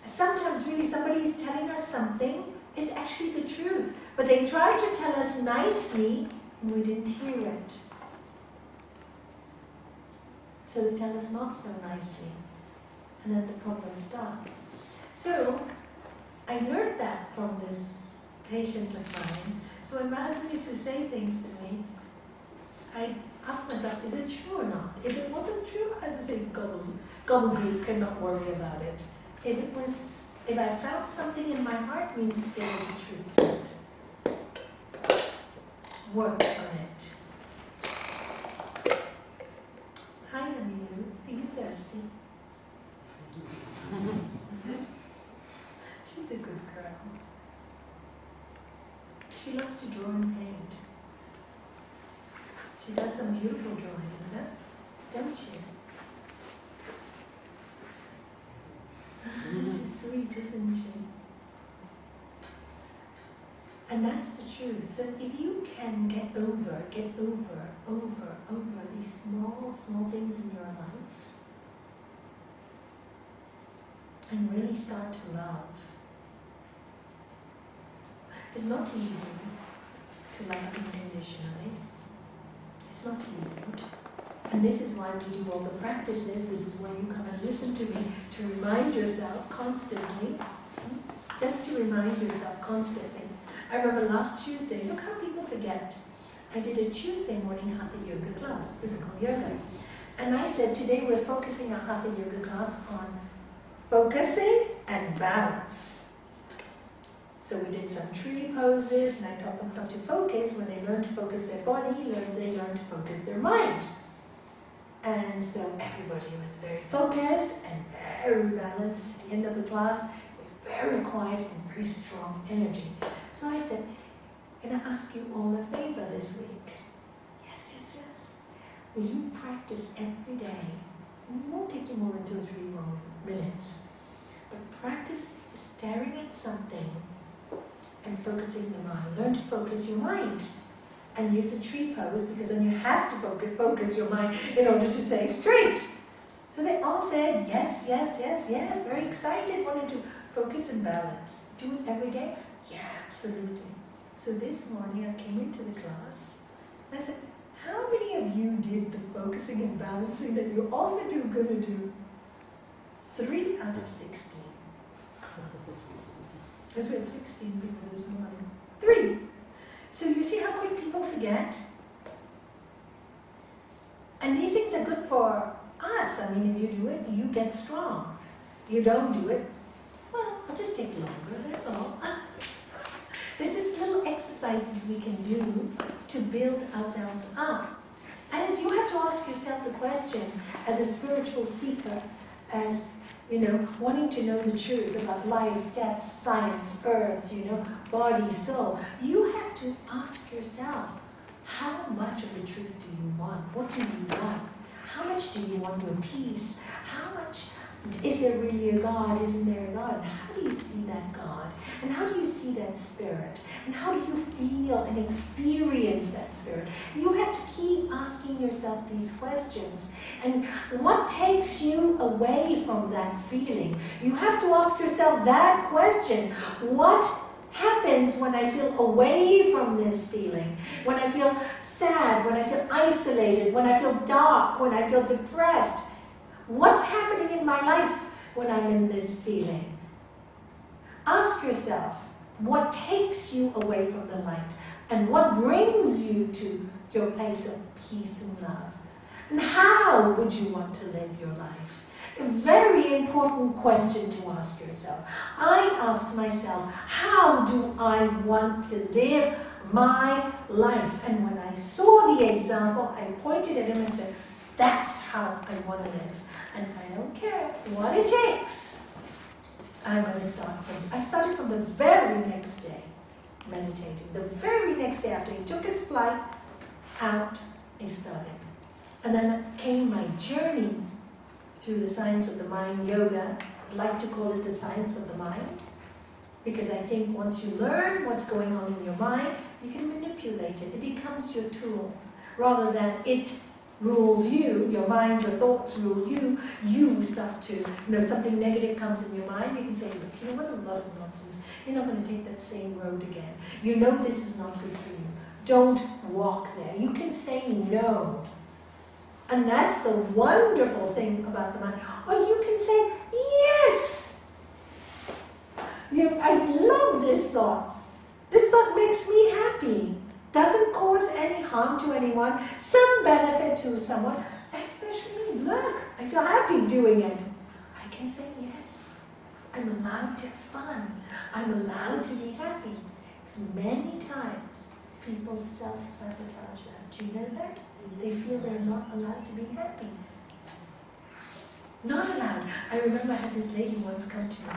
Sometimes really somebody is telling us something, it's actually the truth. But they try to tell us nicely, and we didn't hear it. So they tell us not so nicely. And then the problem starts. So I learned that from this patient of mine. So when my husband used to say things to me, I asked myself, is it true or not? If it wasn't true, I'd just say, gobbledygook, and not worry about it. If I found something in my heart, means there was a truth to it. Work on it. Hi, Amilu. Are you thirsty? She's a good girl. She loves to draw and paint. She does some beautiful drawings, huh? Don't you? She's sweet, isn't she? And that's the truth. So if you can get over these small things in your life and really start to love. It's not easy to love unconditionally. It's not easy. And this is why we do all the practices. This is why you come and listen to me, to remind yourself constantly, just to remind yourself constantly. I remember last Tuesday, look how people forget. I did a Tuesday morning Hatha Yoga class, physical yoga. And I said, today we're focusing our Hatha Yoga class on focusing and balance. So we did some tree poses, and I taught them how to focus. When they learn to focus their body, they learn to focus their mind. And so everybody was very focused and very balanced. At the end of the class, it was very quiet and very strong energy. So I said, can I ask you all a favor this week? Yes, yes, yes. Will you practice every day? It won't take you more than 2 or 3 more minutes. But practice just staring at something and focusing the mind. Learn to focus your mind. And use the tree pose, because then you have to focus your mind in order to stay straight. So they all said, yes, yes, yes, yes, very excited, wanted to focus and balance. Do it every day? Yeah, absolutely. So this morning I came into the class, and I said, how many of you did the focusing and balancing that you all said you were going to do? 3 out of 16. Because we had 16 people this morning. 3. So you see how quick people forget? And these things are good for us. I mean, if you do it, you get strong. You don't do it, well, I'll just take longer, that's all. They're just little exercises we can do to build ourselves up. And you have to ask yourself the question, as a spiritual seeker, as wanting to know the truth about life, death, science, earth, body, soul. You have to ask yourself, how much of the truth do you want? What do you want? How much do you want your peace? How much, is there really a God? Isn't there a God? And how do you see that God? And how do you see that spirit? And how do you feel and experience that spirit? You have to keep asking yourself these questions. And what takes you away from that feeling? You have to ask yourself that question. What happens when I feel away from this feeling? When I feel sad, when I feel isolated, when I feel dark, when I feel depressed? What's happening in my life when I'm in this feeling? Ask yourself, what takes you away from the light? And what brings you to your place of peace and love? And how would you want to live your life? A very important question to ask yourself. I ask myself, how do I want to live my life? And when I saw the example, I pointed at him and said, that's how I want to live. And I don't care what it takes. I'm going to start I started from the very next day meditating. The very next day after he took his flight out, he started. And then came my journey through the science of the mind, yoga. I like to call it the science of the mind, because I think once you learn what's going on in your mind, you can manipulate it. It becomes your tool, rather than it rules you, your mind, your thoughts rule you. You start to, something negative comes in your mind, you can say, look, you know what, a lot of nonsense. You're not going to take that same road again. You know this is not good for you. Don't walk there. You can say no. And that's the wonderful thing about the mind. Or you can say, yes. I love this thought. This thought makes me happy. Doesn't cause any harm to anyone, some benefit to someone, especially me. Look, I feel happy doing it. I can say yes. I'm allowed to have fun. I'm allowed to be happy. Because many times people self-sabotage that. Do you know that? They feel they're not allowed to be happy. Not allowed. I remember I had this lady once come to me,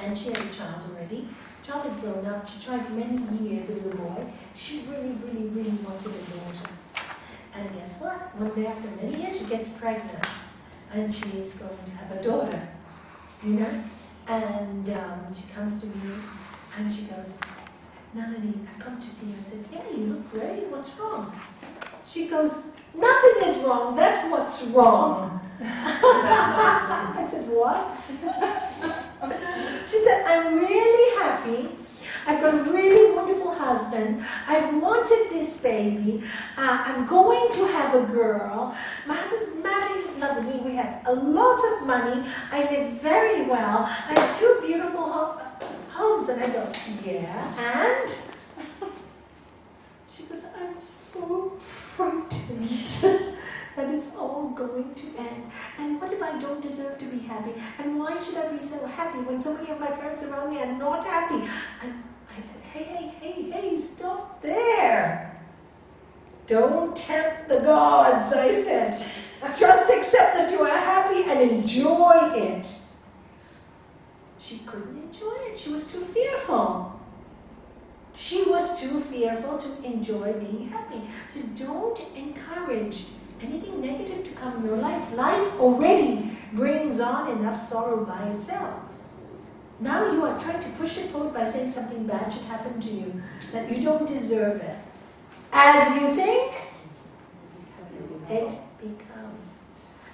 and she had a child already. The child had grown up. She tried many years. It was a boy. She really, really, really wanted a daughter. And guess what? One day after many years, she gets pregnant. And she is going to have a daughter. And she comes to me, and she goes, Nalanie, I've come to see you. I said, yeah, you look great. What's wrong? She goes, nothing is wrong. That's what's wrong. I said, what? She said, I'm really happy. I've got a really wonderful husband. I've wanted this baby. I'm going to have a girl. My husband's madly in love with me. We have a lot of money. I live very well. I have 2 beautiful homes. And I go, yeah, and? She goes, I'm so frightened that it's all going to end. And what if I don't deserve to be happy? And why should I be so happy when so many of my friends around me are not happy? And hey, stop there. Don't tempt the gods, I said. Just accept that you are happy and enjoy it. She couldn't enjoy it. She was too fearful. She was too fearful to enjoy being happy. So don't encourage anything negative to come in your life. Life already brings on enough sorrow by itself. Now you are trying to push it forward by saying something bad should happen to you, that you don't deserve it. As you think, it becomes.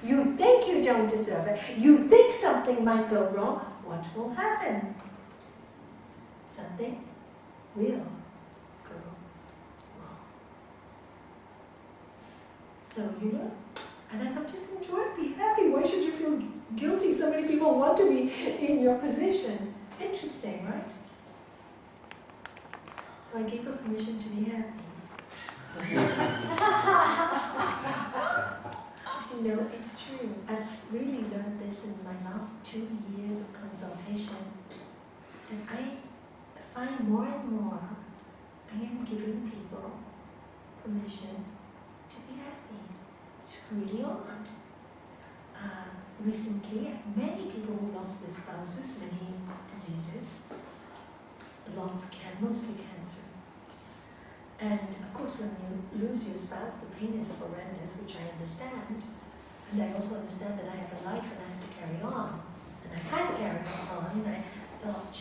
You think you don't deserve it. You think something might go wrong. What will happen? Something will go wrong. So, and I thought, just enjoy it, be happy. Why should you feel guilty? So many people want to be in your position. Interesting, right? So I gave her permission to be happy. But it's true. I've really learned this in my last 2 years of consultation. And I find more and more I am giving people permission to be happy. It's really odd. Recently, many people who lost their spouses, many diseases, mostly cancer. And of course, when you lose your spouse, the pain is horrendous, which I understand. And I also understand that I have a life and I have to carry on. And I had carried on, and I thought,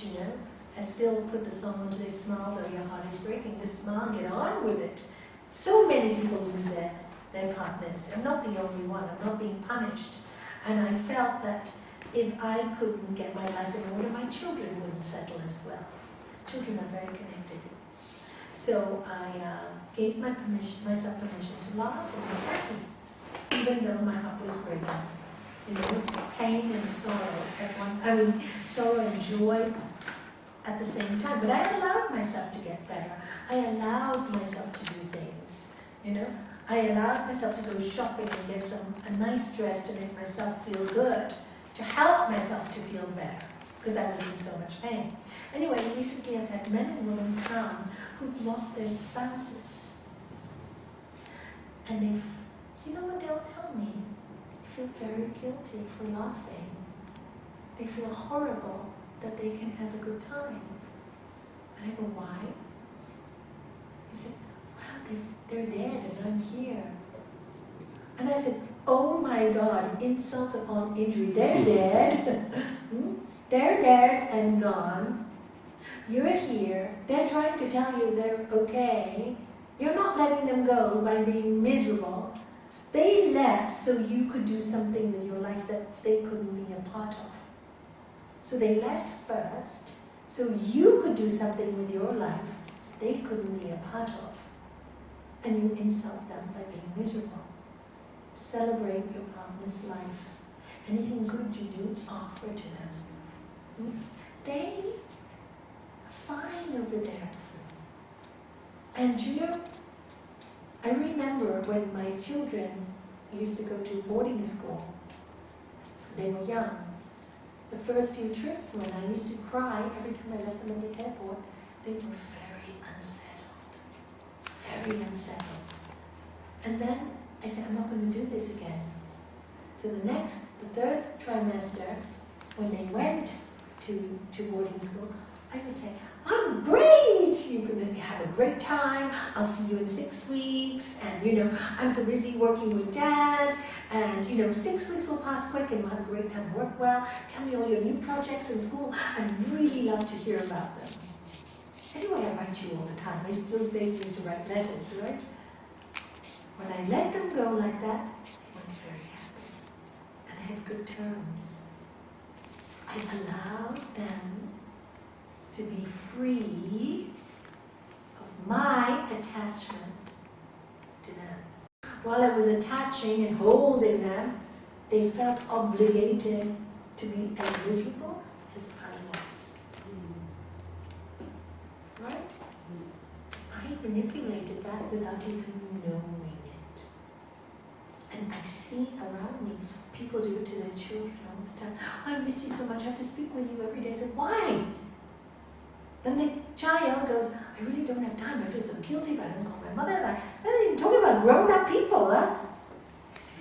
I still put the song on Today, Smile Though Your Heart is Breaking. Just smile, get on with it. So many people lose their partners. I'm not the only one. I'm not being punished. And I felt that if I couldn't get my life in order, my children wouldn't settle as well. Because children are very connected. So I gave myself permission to laugh and be happy, even though my heart was breaking. It's pain and sorrow sorrow and joy at the same time. But I allowed myself to get better. I allowed myself to do things. I allowed myself to go shopping and get a nice dress to make myself feel good, to help myself to feel better, because I was in so much pain. Anyway, recently I've had men and women come who've lost their spouses. And you know what they'll tell me? They feel very guilty for laughing. They feel horrible that they can have a good time. And I go, why? He said, wow, they're dead and I'm here. And I said, oh my God, insult upon injury. They're dead. They're dead and gone. You're here. They're trying to tell you they're okay. You're not letting them go by being miserable. They left so you could do something with your life that they couldn't be a part of. So they left first so you could do something with your life they couldn't be a part of. And you insult them by being miserable. Celebrate your partner's life. Anything good you do, offer to them. They are fine over there. And I remember when my children used to go to boarding school. They were young. The first few trips when I used to cry every time I left them at the airport, they were very unsettled. Very unsettled. And then I said, I'm not going to do this again. So the third trimester, when they went to boarding school, I would say, oh, great! You're going to have a great time. I'll see you in 6 weeks. And, I'm so busy working with Dad. And, 6 weeks will pass quick and we'll have a great time. Work well. Tell me all your new projects in school. I'd really love to hear about them. Anyway, I write you all the time. Those days we used to write letters, right? When I let them go like that, they went very happy. And I had good terms. I allowed them to be free of my attachment to them. While I was attaching and holding them, they felt obligated to be as miserable as I was. manipulated that without even knowing it. And I see around me, people do it to their children all the time. Oh, I miss you so much, I have to speak with you every day. I said, why? Then the child goes, I really don't have time, I feel so guilty if I don't call my mother. I'm talking about grown-up people, huh?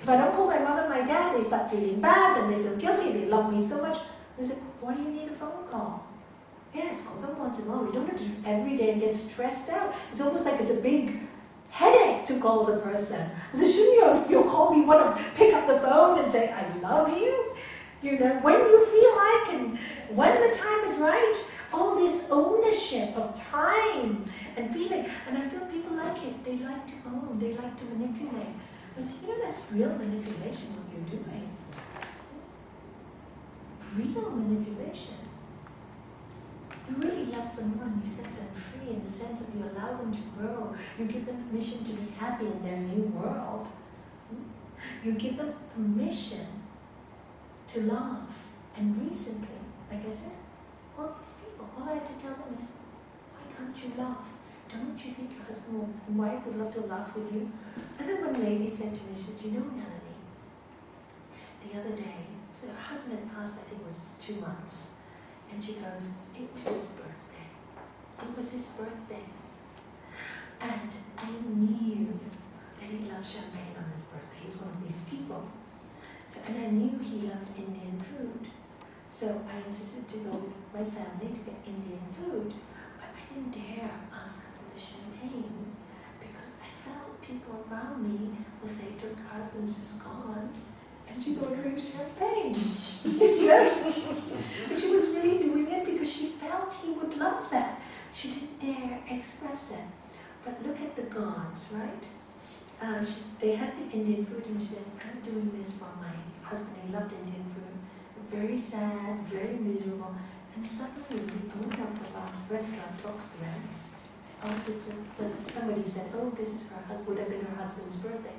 If I don't call my mother and my dad, they start feeling bad, then they feel guilty, they love me so much. I said, why do you need a phone call? Yes, call them once in a while. We don't have to do it every day and get stressed out. It's almost like it's a big headache to call the person. I said, shouldn't you call me, want to pick up the phone and say, I love you? You know, when you feel like and when the time is right, all this ownership of time and feeling. And I feel people like it. They like to own, they like to manipulate. I said, you know, that's real manipulation, what you're doing. Real manipulation. You really love someone, you set them free in the sense of you allow them to grow. You give them permission to be happy in their new world. You give them permission to love. And recently, like I said, all these people, all I have to tell them is, why can't you love? Don't you think your husband and wife would love to laugh with you? And then one lady said to me, she said, you know, Nalanie, the other day, so her husband had passed, I think it was just 2 months. And she goes, it was his birthday. It was his birthday. And I knew that he loved champagne on his birthday. He was one of these people. So, and I knew he loved Indian food. So I insisted to go with my family to get Indian food. But I didn't dare ask her for the champagne because I felt people around me will say, look, her husband's just gone. And she's ordering champagne. So she was really doing it because she felt he would love that. She didn't dare express it. But look at the gods, right? They had the Indian food and she said, I'm doing this for my husband. He loved Indian food. Very sad, very miserable. And suddenly the owner of the last restaurant talks to them. Somebody said, oh, this is her husband, would have been her husband's birthday.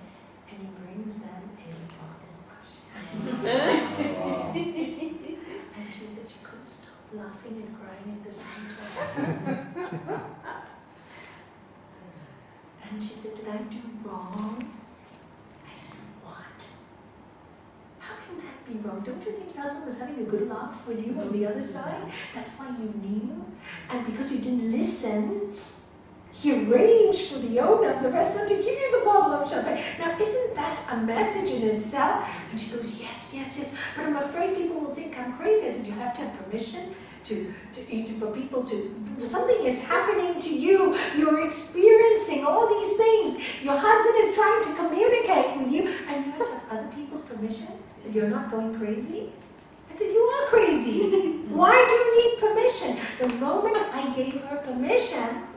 And he brings them a bottle of champagne. And she said she couldn't stop laughing and crying at the same time. And she said, did I do wrong? I said, what? How can that be wrong? Don't you think your husband was having a good laugh with you on the other side? That's why you knew. And because you didn't listen, he arranged for the owner of the restaurant to give you the bottle of champagne. Now, isn't that a message in itself? And she goes, yes, yes, yes. But I'm afraid people will think I'm crazy. I said, you have to have permission for people to, something is happening to you. You're experiencing all these things. Your husband is trying to communicate with you, and you have to have other people's permission that you're not going crazy. I said, you are crazy. Why do you need permission? The moment I gave her permission,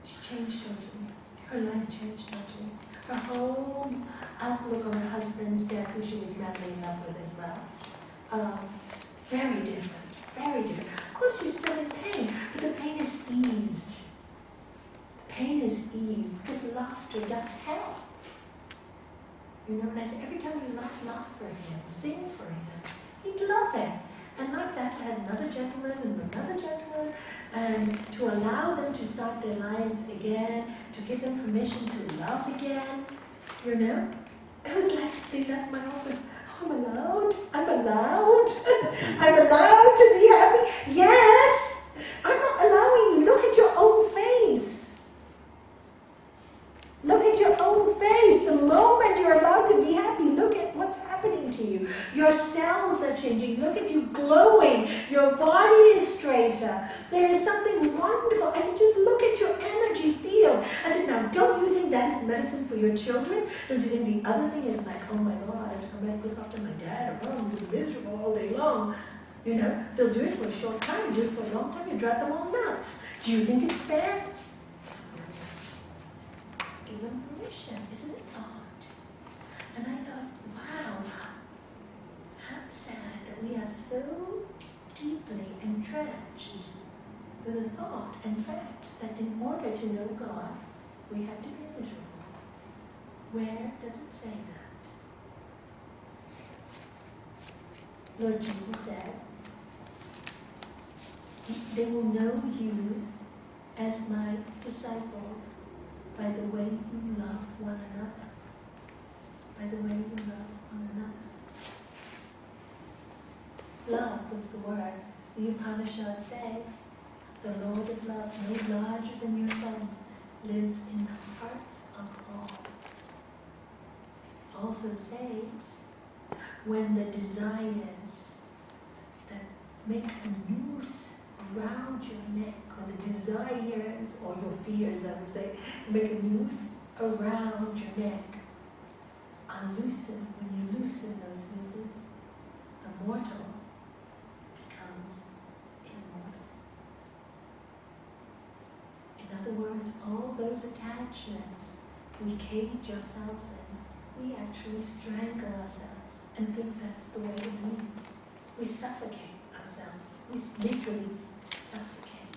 she changed totally. Her life changed totally. Her whole outlook on her husband's death, who she was madly in love with as well, very different, very different. Of course, you're still in pain, but the pain is eased. The pain is eased because laughter does help. You know, and I said, every time you laugh for him, sing for him, he'd love it. And like that, I had another gentleman and another gentleman, and to allow them to start their lives again, to give them permission to love again, you know? It was like they left my office. Oh, I'm allowed? I'm allowed? I'm allowed to be happy? Yes! I'm not allowing you. Look at your own face. Look at your own face. The moment you're allowed to be happy, look at what's happening to you. Your cells are changing. Look at you glowing. Your body is straighter. There is something wonderful. I said, just look at your energy field. I said, now, don't you think that is medicine for your children? Don't you think the other thing is like, oh my God, I have to come back and look after my dad, or oh, I'm miserable all day long. You know, they'll do it for a short time, do it for a long time, you drive them all nuts. Do you think it's fair? Give them permission, isn't it odd? And I thought, wow, how sad that we are so deeply entrenched with the thought and fact that in order to know God, we have to be miserable. Where does it say that? Lord Jesus said, they will know you as my disciples by the way you love one another. By the way you love one another. Love was the word. The Upanishads say, the Lord of love, no larger than your thumb, lives in the hearts of all. Also says, when the desires that make a noose around your neck, or the desires, or your fears, I would say, make a noose around your neck, are loosened. When you loosen those nooses, the mortal becomes immortal. In other words, all those attachments we cage ourselves in, we actually strangle ourselves and think that's the way to be. We suffocate ourselves. We literally suffocate.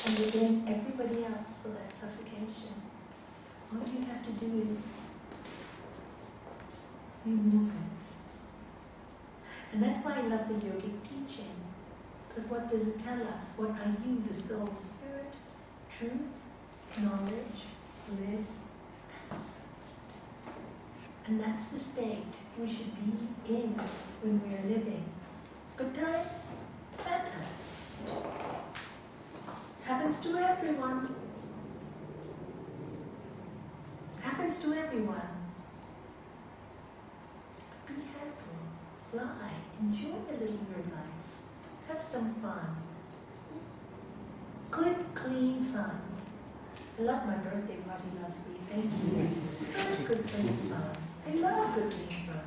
And we blame everybody else for that suffocation. All you have to do is remove it. And that's why I love the yogic teaching. Because what does it tell us? What are you, the soul, the spirit? Truth, knowledge, bliss, absolute. And that's the state we should be in when we are living. Good times, bad times. Happens to everyone. Happens to everyone. Be happy, fly, enjoy a little of your life. Have some fun. Good, clean fun. I love my birthday party last week. Thank you. Such good, clean fun. I love good, clean fun.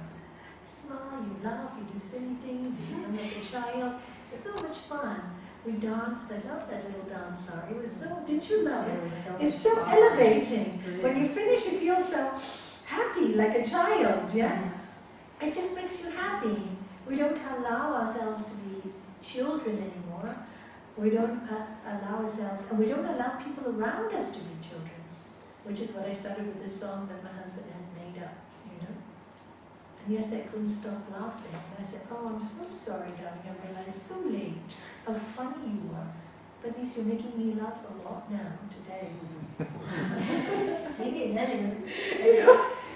You smile, you laugh, you do silly things, you become like a child. So much fun. We danced. I love that little dance. Sorry, it was so. Did you love it? It's so elevating. When you finish, you feel so happy, like a child. Yeah. It just makes you happy. We don't allow ourselves to be children anymore. We don't allow ourselves, and we don't allow people around us to be children, which is what I started with this song that my husband had made up, you know. And yes, I couldn't stop laughing. And I said, oh, I'm so sorry, darling. I realized so late how funny you were. But at least you're making me laugh a lot now, today. Sing it, Nelly.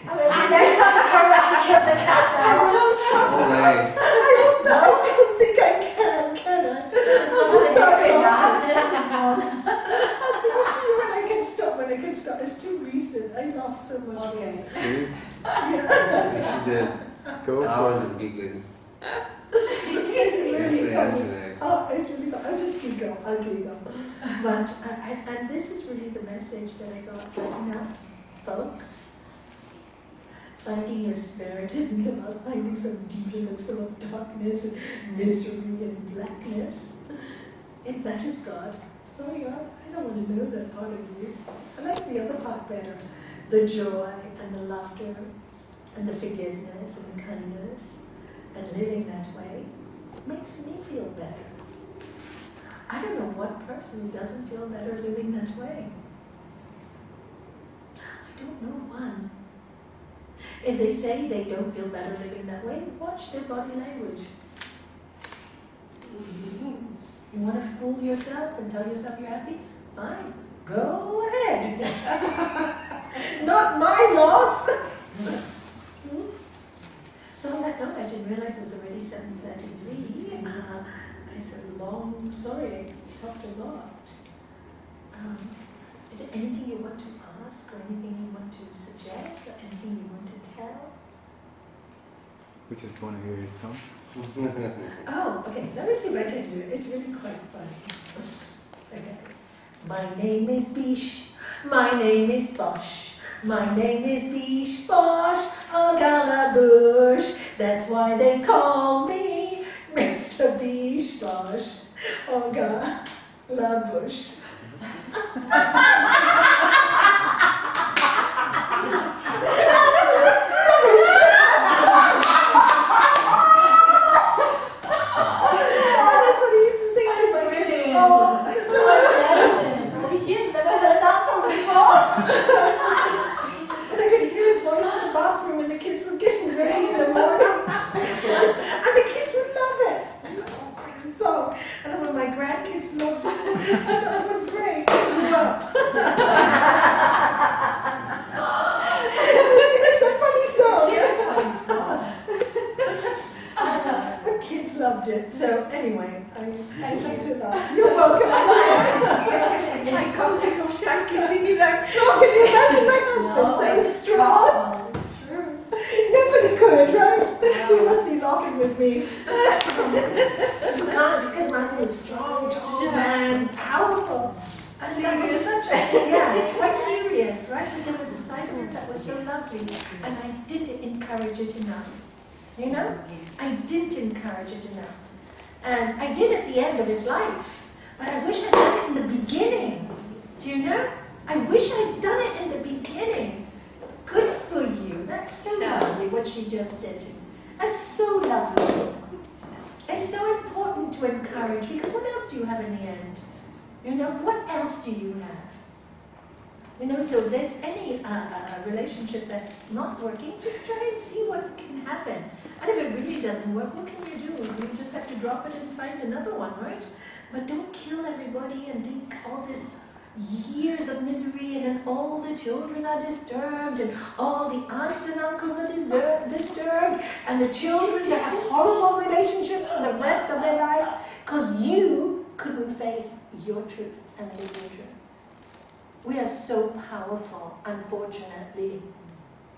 I don't know how else to get the cat out. I don't think I can I? I'll just start laughing. I'll sing it to you when I can stop. When I can stop. It's too recent. I laugh so much. Okay. Good. Yeah. You did. Go for Hours it. of giggling. It's really funny. Today. Oh, it's really fun. I'll just giggle. I'll giggle. But, and this is really the message that I got right now, folks. Finding your spirit isn't about finding some demon that's full of darkness and misery and blackness. If that is God, sorry God, I don't want to know that part of you. I like the other part better. The joy and the laughter and the forgiveness and the kindness and living that way makes me feel better. I don't know what person who doesn't feel better living that way. I don't know one. If they say they don't feel better living that way, watch their body language. You want to fool yourself and tell yourself you're happy? Fine, go ahead. Not my loss. So on that note, I didn't realize it was already 7:33. I said sorry, I talked a lot. Is there anything you want to ask or anything you want to suggest or anything you want to tell? We just want to hear your song. Oh, okay. Let me see if I can do it. It's really quite funny. Okay. My name is Bish. My name is Bosh. My name is Bish Bosh Ogalabush. That's why they call me Mr. Bish Bosh Ogalabush. That's what he used to sing to my kids. We should never heard that song before. And I could hear his voice in the bathroom when the kids were getting ready in the morning. And the kids would love it. Oh, crazy song. And then when my grandkids loved it, it was great. You're welcome. I can't think of Shanky singing that Can you imagine my husband so strong? It's true. Nobody could, right? You must be laughing with me. You can't, because my husband was strong, tall man, powerful. And that was such quite serious, right? But there was a side of it that was so lovely, and I didn't encourage it enough. You know? I didn't encourage it enough. And I did at the end of his life, but I wish I'd done it in the beginning. Do you know? I wish I'd done it in the beginning. Good for you. That's so lovely what she just did. That's so lovely. It's so important to encourage, because what else do you have in the end? You know, what else do you have? You know, so if there's any relationship that's not working, just try and see what can happen. And if it really doesn't work, what can you do? You just have to drop it and find another one, right? But don't kill everybody and think all this years of misery, and then all the children are disturbed, and all the aunts and uncles are disturbed, and the children that have horrible relationships for the rest of their life, because you couldn't face your truth and live your truth. We are so powerful, unfortunately.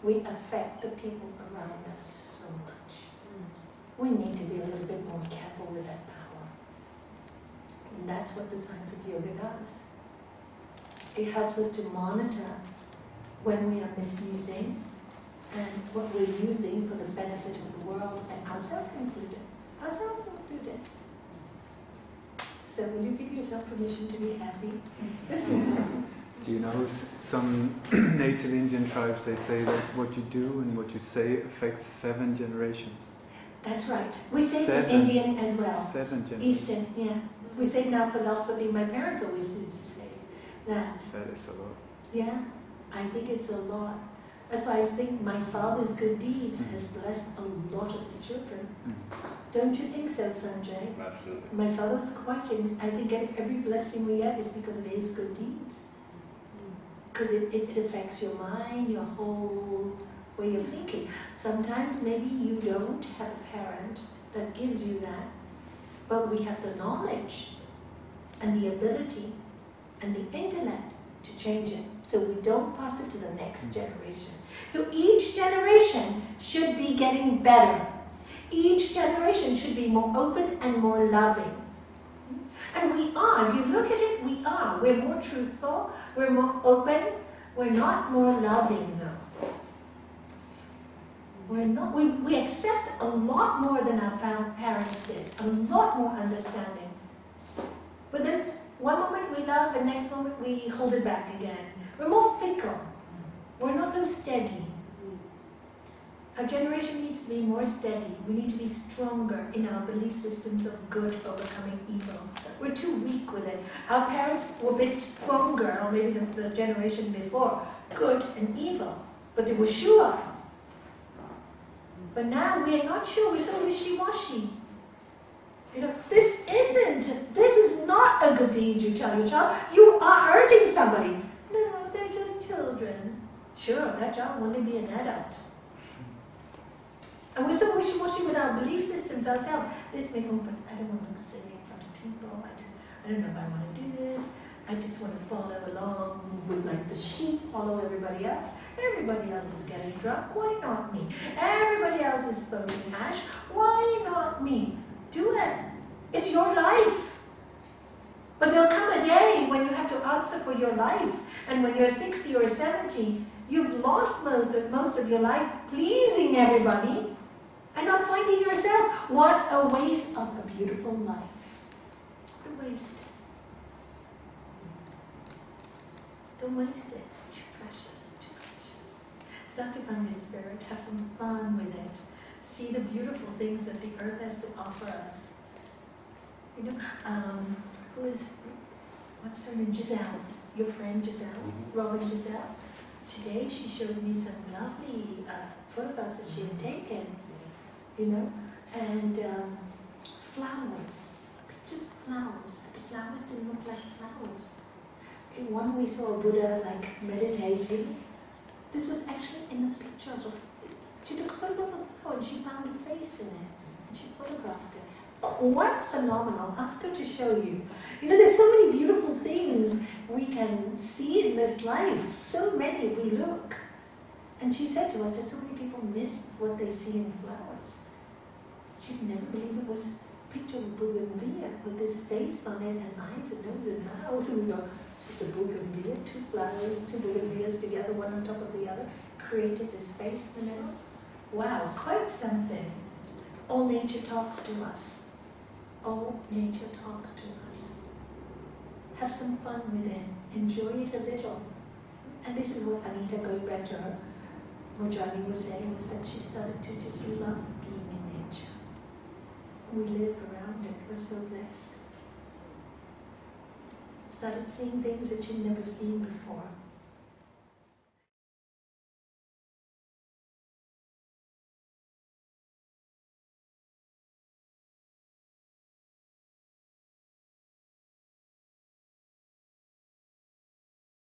We affect the people around us so much. We need to be a little bit more careful with that power. And that's what the science of yoga does. It helps us to monitor when we are misusing and what we're using for the benefit of the world, and ourselves included. Ourselves included. So will you give yourself permission to be happy? Do you know some native Indian tribes, they say that what you do and what you say affects 7 generations. That's right. We say it 7. in Indian as well. 7 generations. Eastern, yeah. We say in our philosophy, my parents always used to say that. That is a lot. Yeah, I think it's a lot. That's why I think my father's good deeds has blessed a lot of his children. Don't you think so, Sanjay? Absolutely. My father was quite, I think every blessing we get is because of his good deeds. Because it affects your mind, your whole way of thinking. Sometimes maybe you don't have a parent that gives you that, but we have the knowledge and the ability and the intellect to change it, so we don't pass it to the next generation. So each generation should be getting better. Each generation should be more open and more loving. And we are, if you look at it, we are. We're more truthful, we're more open, we're not more loving though. We're not, we accept a lot more than our parents did, a lot more understanding. But then one moment we love, the next moment we hold it back again. We're more fickle. We're not so steady. Our generation needs to be more steady. We need to be stronger in our belief systems of good overcoming evil. We're too weak with it. Our parents were a bit stronger, or maybe the generation before, good and evil, but they were sure. But now we are not sure. We're so wishy-washy. You know, this is not a good deed you tell your child. You are hurting somebody. No, they're just children. Sure, that child will only be an adult. And we're so wishy-washy with our belief systems ourselves. This may go, but I don't want to look silly in front of people. I don't know if I want to do this. I just want to follow along with like the sheep, follow everybody else. Everybody else is getting drunk. Why not me? Everybody else is smoking hash. Why not me? Do it. It's your life. But there'll come a day when you have to answer for your life. And when you're 60 or 70, you've lost most of your life pleasing everybody and not finding yourself. What a waste of a beautiful life. What a waste. Don't waste it. It's too precious. Too precious. Start to find your spirit. Have some fun with it. See the beautiful things that the earth has to offer us. You know, what's her name? Giselle. Your friend Giselle, Robin Giselle. Today she showed me some lovely photographs that she had taken, you know, and flowers, pictures of flowers, but the flowers didn't look like flowers. In one we saw a Buddha like meditating. This was actually in a picture of, she took a photograph of a flower and she found a face in it, and she photographed it. quite phenomenal. Ask her to show you. You know, there's so many beautiful things we can see in this life. So many if we look. And she said to us, there's so many people miss what they see in flowers. You'd never believe it was a picture of bougainvillea with this face on it and eyes and nose and mouth. And we go, it's a bougainvillea, two flowers, two bougainvilleas together, one on top of the other, created this face in the middle. Wow, quite something. All nature talks to us. All nature talks to us. Have some fun with it. Enjoy it a little. And this is what Anita, going back to her, what Johnny was saying, was that she started to just love being in nature. We live around it. We're so blessed. Started seeing things that she'd never seen before.